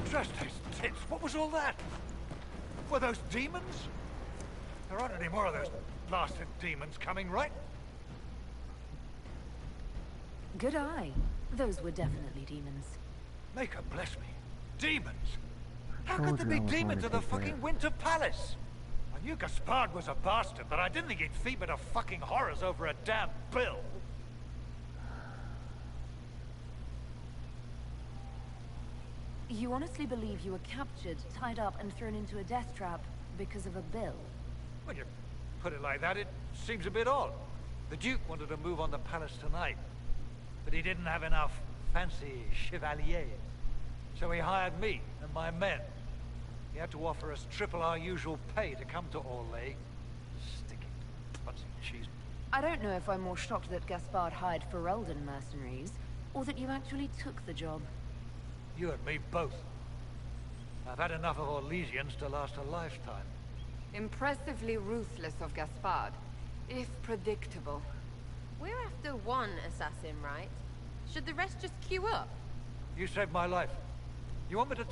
Trust those tits. What was all that? Were those demons? There aren't any more of those blasted demons coming, right? Good eye. Those were definitely demons. Make her bless me. Demons? How could there be demons in the fucking Winter Palace? I knew Gaspard was a bastard, but I didn't think he'd feed me to fucking horrors over a damn bill. You honestly believe you were captured, tied up, and thrown into a death trap because of a bill? When you put it like that, it seems a bit odd. The Duke wanted to move on the palace tonight, but he didn't have enough fancy chevaliers. So he hired me and my men. He had to offer us triple our usual pay to come to Orlais. Sticky, fussy cheese. I don't know if I'm more shocked that Gaspard hired Ferelden mercenaries, or that you actually took the job. You and me both. I've had enough of Orlesians to last a lifetime. Impressively ruthless of Gaspard, if predictable. We're after one assassin, right? Should the rest just queue up? You saved my life. You want me to...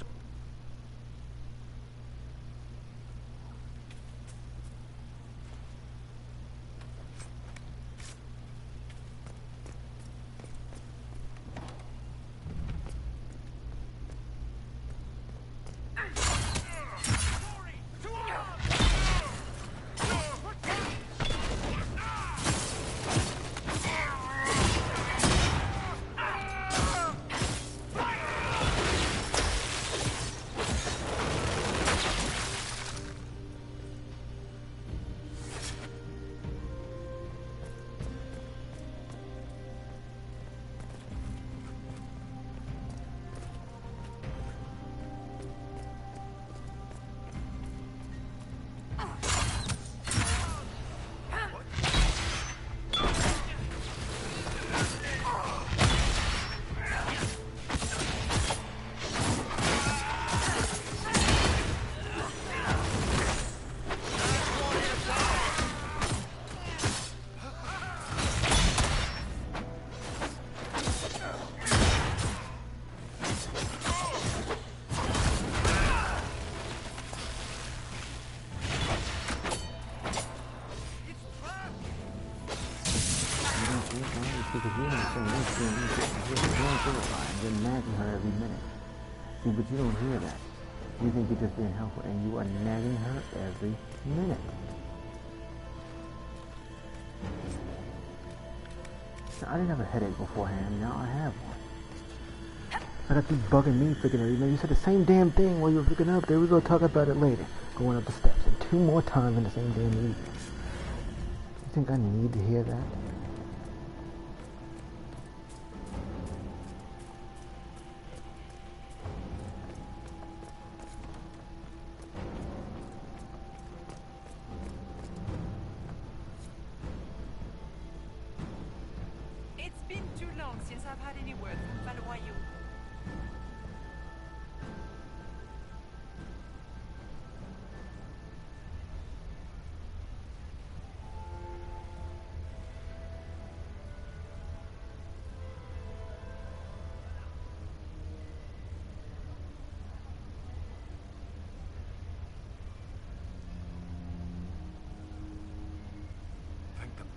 Because you understand you're nagging her every minute. See, but you don't hear that. You think you're just being helpful, and you are nagging her every minute. Now, I didn't have a headache beforehand. Now I have one. I got you bugging me, freaking everything. You said the same damn thing while you were picking up. There we go. Talk about it later. Going up the steps, and 2 more times in the same damn evening. You think I need to hear that?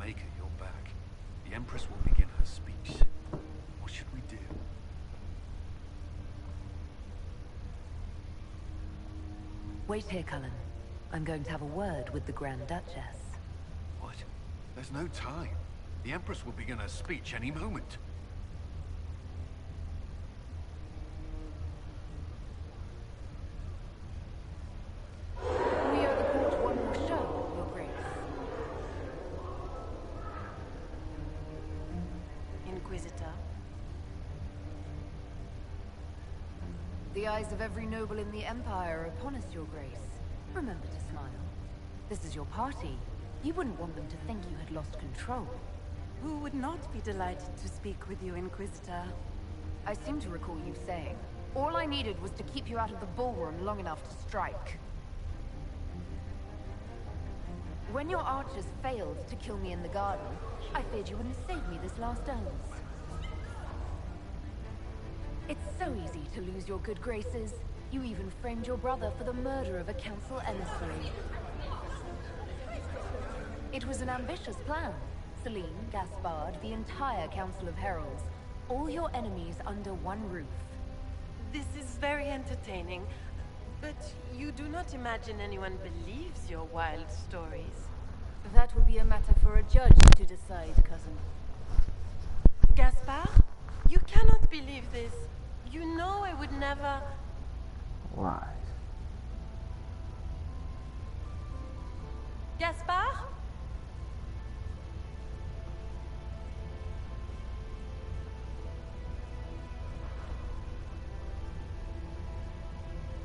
Maker, you're back. The Empress will begin her speech. What should we do? Wait here, Cullen. I'm going to have a word with the Grand Duchess. What? There's no time. The Empress will begin her speech any moment. The eyes of every noble in the Empire are upon us, Your Grace. Remember to smile. This is your party. You wouldn't want them to think you had lost control. Who would not be delighted to speak with you, Inquisitor? I seem to recall you saying, all I needed was to keep you out of the ballroom long enough to strike. When your archers failed to kill me in the garden, I feared you wouldn't save me this last dance. It's so easy to lose your good graces. You even framed your brother for the murder of a council emissary. It was an ambitious plan. Celine, Gaspard, the entire Council of Heralds, all your enemies under one roof. This is very entertaining, but you do not imagine anyone believes your wild stories. That will be a matter for a judge to decide, cousin. Gaspard? You cannot believe this. You know I would never... Lies. Gaspard?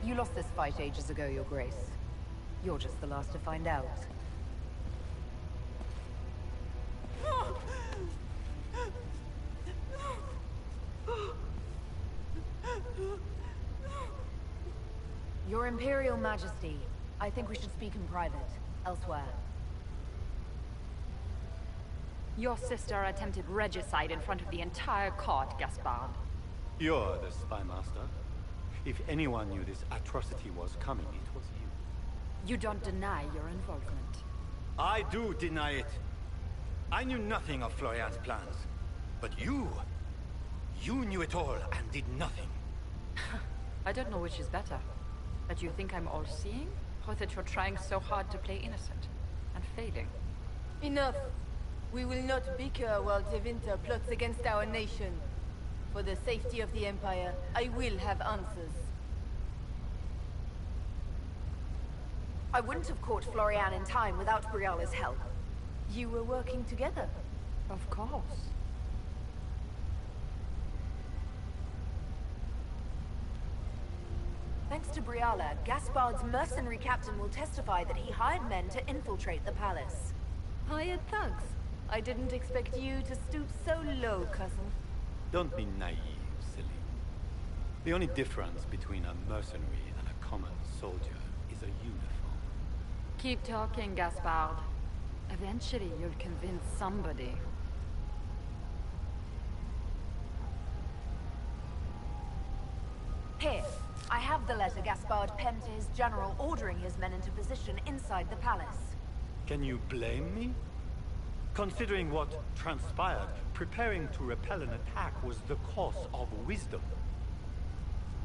You lost this fight ages ago, Your Grace. You're just the last to find out. Your Imperial Majesty, I think we should speak in private, elsewhere. Your sister attempted regicide in front of the entire court, Gaspard. You're the spy master. If anyone knew this atrocity was coming, it was you. You don't deny your involvement. I do deny it. I knew nothing of Florian's plans. But you knew it all and did nothing. I don't know which is better. That you think I'm all-seeing, or that you're trying so hard to play innocent, and failing. Enough. We will not bicker while De Winter plots against our nation. For the safety of the Empire, I will have answers. I wouldn't have caught Florian in time without Briala's help. You were working together. Of course. Thanks to Briala, Gaspard's mercenary captain will testify that he hired men to infiltrate the palace. Hired thugs? I didn't expect you to stoop so low, cousin. Don't be naive, Celine. The only difference between a mercenary and a common soldier is a uniform. Keep talking, Gaspard. Eventually, you'll convince somebody. Here, I have the letter Gaspard penned to his general ordering his men into position inside the palace. Can you blame me? Considering what transpired, preparing to repel an attack was the course of wisdom.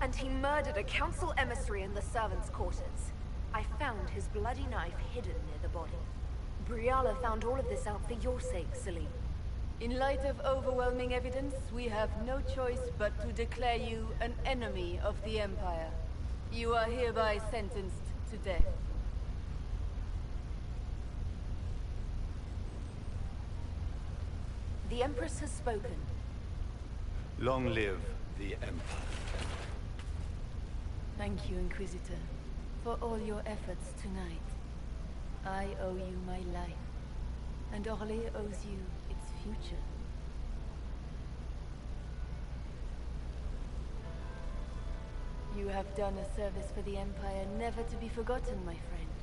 And he murdered a council emissary in the servants' quarters. I found his bloody knife hidden near the body. Briala found all of this out for your sake, Celine. In light of overwhelming evidence, we have no choice but to declare you an enemy of the Empire. You are hereby sentenced to death. The Empress has spoken. Long live the Empire. Thank you, Inquisitor, for all your efforts tonight. I owe you my life, and Orlais owes you its future. You have done a service for the Empire never to be forgotten, my friend.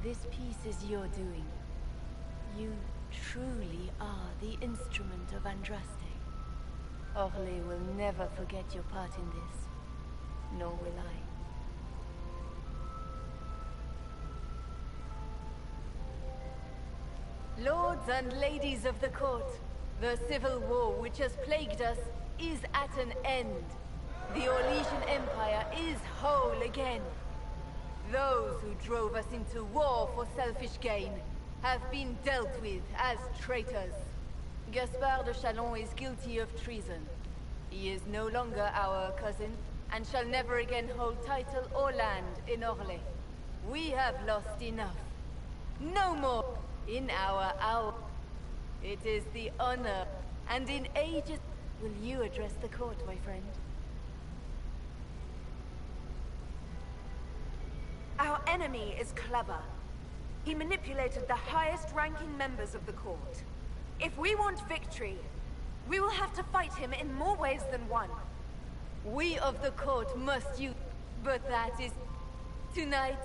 This piece is your doing. You truly are the instrument of Andraste. Orlais will never forget your part in this, nor will I. Lords and ladies of the court, the civil war which has plagued us is at an end. The Orlesian Empire is whole again. Those who drove us into war for selfish gain have been dealt with as traitors. Gaspard de Chalon is guilty of treason. He is no longer our cousin, and shall never again hold title or land in Orlais. We have lost enough. No more in our hour. It is the honor, and in ages... Will you address the court, my friend? Our enemy is clever. He manipulated the highest-ranking members of the court. If we want victory, we will have to fight him in more ways than one. We of the court must use... But that is... tonight...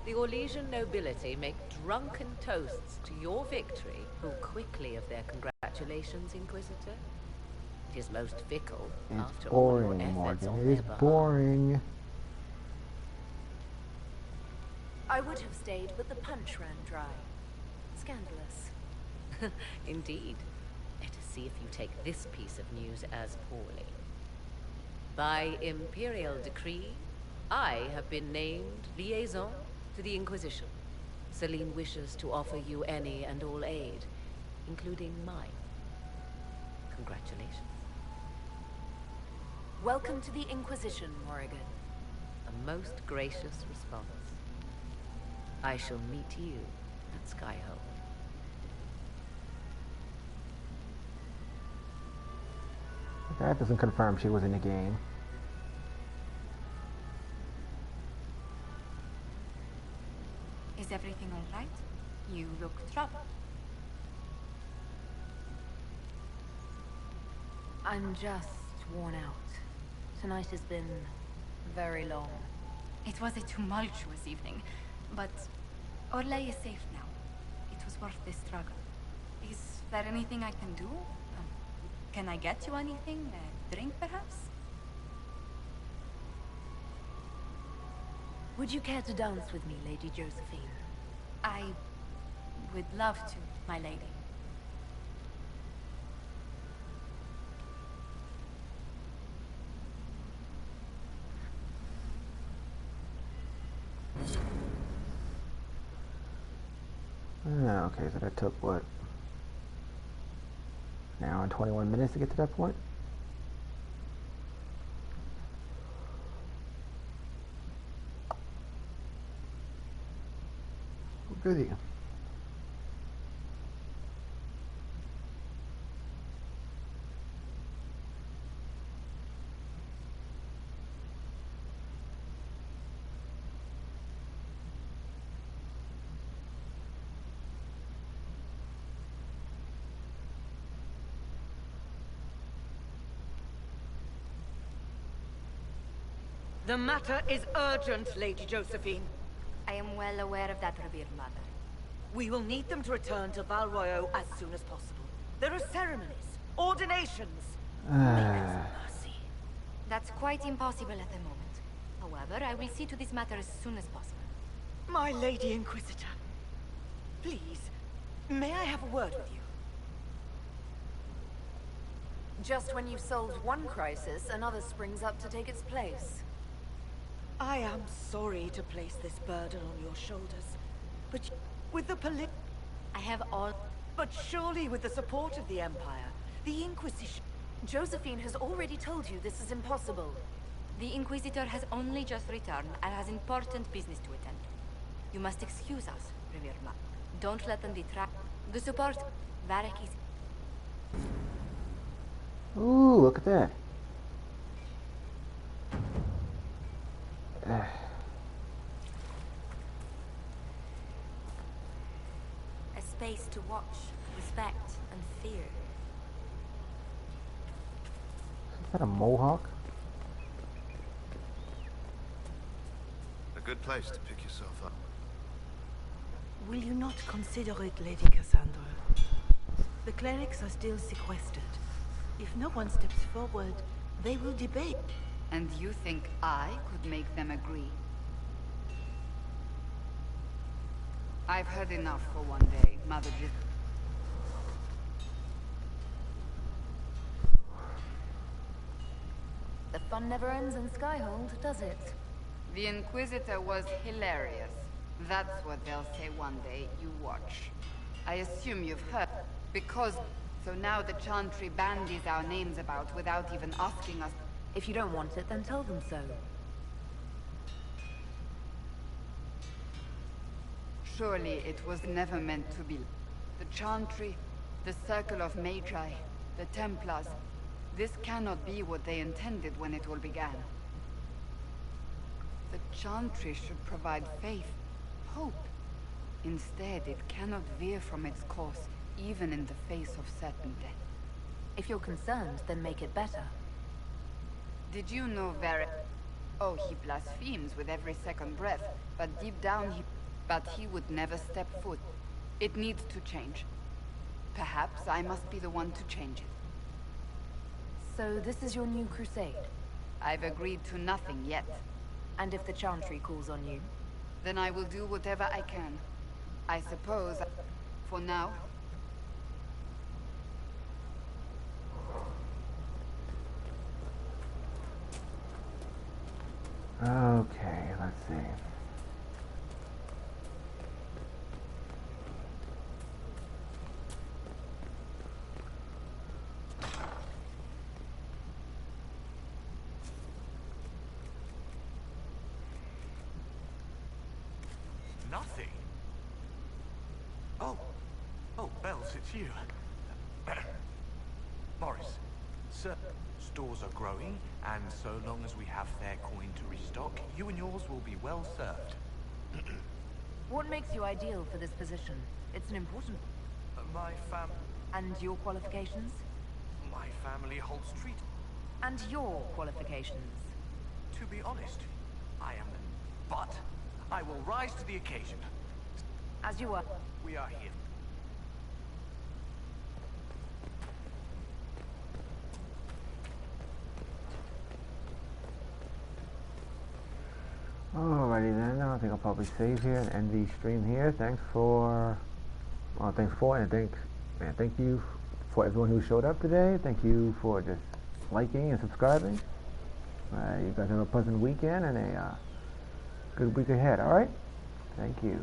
The Orlesian nobility make drunken toasts to your victory, who quickly of their congratulations, Inquisitor. It is most fickle, after all your efforts on their behalf. Boring. I would have stayed, but the punch ran dry. Scandalous. Indeed. Let us see if you take this piece of news as poorly. By imperial decree, I have been named liaison to the Inquisition. Celine wishes to offer you any and all aid, including mine. Congratulations. Welcome to the Inquisition, Morrigan. A most gracious response. I shall meet you at Skyhold. That doesn't confirm she was in the game. Is everything all right? You look troubled. I'm just worn out. Tonight has been very long. It was a tumultuous evening, but Orlais is safe now. It was worth the struggle. Is there anything I can do? Can I get you anything? A drink, perhaps? Would you care to dance with me, Lady Josephine? I would love to, my lady. Okay, so that took what? An hour and 21 minutes to get to that point? Goody. The matter is urgent, Lady Josephine. I am well aware of that, revered mother. We will need them to return to Val Royeaux as soon as possible. There are ceremonies, ordinations. That's quite impossible at the moment. However, I will see to this matter as soon as possible. My Lady Inquisitor, please, may I have a word with you? Just when you've solved one crisis, another springs up to take its place. I am sorry to place this burden on your shoulders, but with the I have all... But surely with the support of the Empire, the Inquisition... Josephine has already told you this is impossible. The Inquisitor has only just returned and has important business to attend to. You must excuse us, revered mother. Don't let them detract. The support... Varric is... Ooh, look at that. A space to watch, respect, and fear. Is that a mohawk? A good place to pick yourself up. Will you not consider it, Lady Cassandra? The clerics are still sequestered. If no one steps forward, they will debate. And you think I could make them agree? I've heard enough for one day, Mother Jif. The fun never ends in Skyhold, does it? The Inquisitor was hilarious. That's what they'll say one day. You watch. I assume you've heard. Because... So now the Chantry bandies our names about without even asking us. If you don't want it, then tell them so. Surely it was never meant to be. The Chantry, the Circle of Magi, the Templars. This cannot be what they intended when it all began. The Chantry should provide faith, hope. Instead, it cannot veer from its course, even in the face of certain death. If you're concerned, then make it better. Did you know Varric? Oh, he blasphemes with every second breath, but deep down But he would never step foot. It needs to change. Perhaps I must be the one to change it. So this is your new crusade? I've agreed to nothing yet. And if the Chantry calls on you? Then I will do whatever I can. I suppose, for now, Okay, let's see. Nothing? Oh, Bells, it's you. Boris, sir, stores are growing, and so long as we have fair coin to restock, you and yours will be well served. What makes you ideal for this position? It's an important... My And your qualifications? My family holds treat. And your qualifications? To be honest, I am but I will rise to the occasion. As you are. We are here. Alrighty then, I think I'll probably save here and end the stream here. Thank you for everyone who showed up today. Thank you for just liking and subscribing. You guys have a pleasant weekend and a good week ahead, alright? Thank you.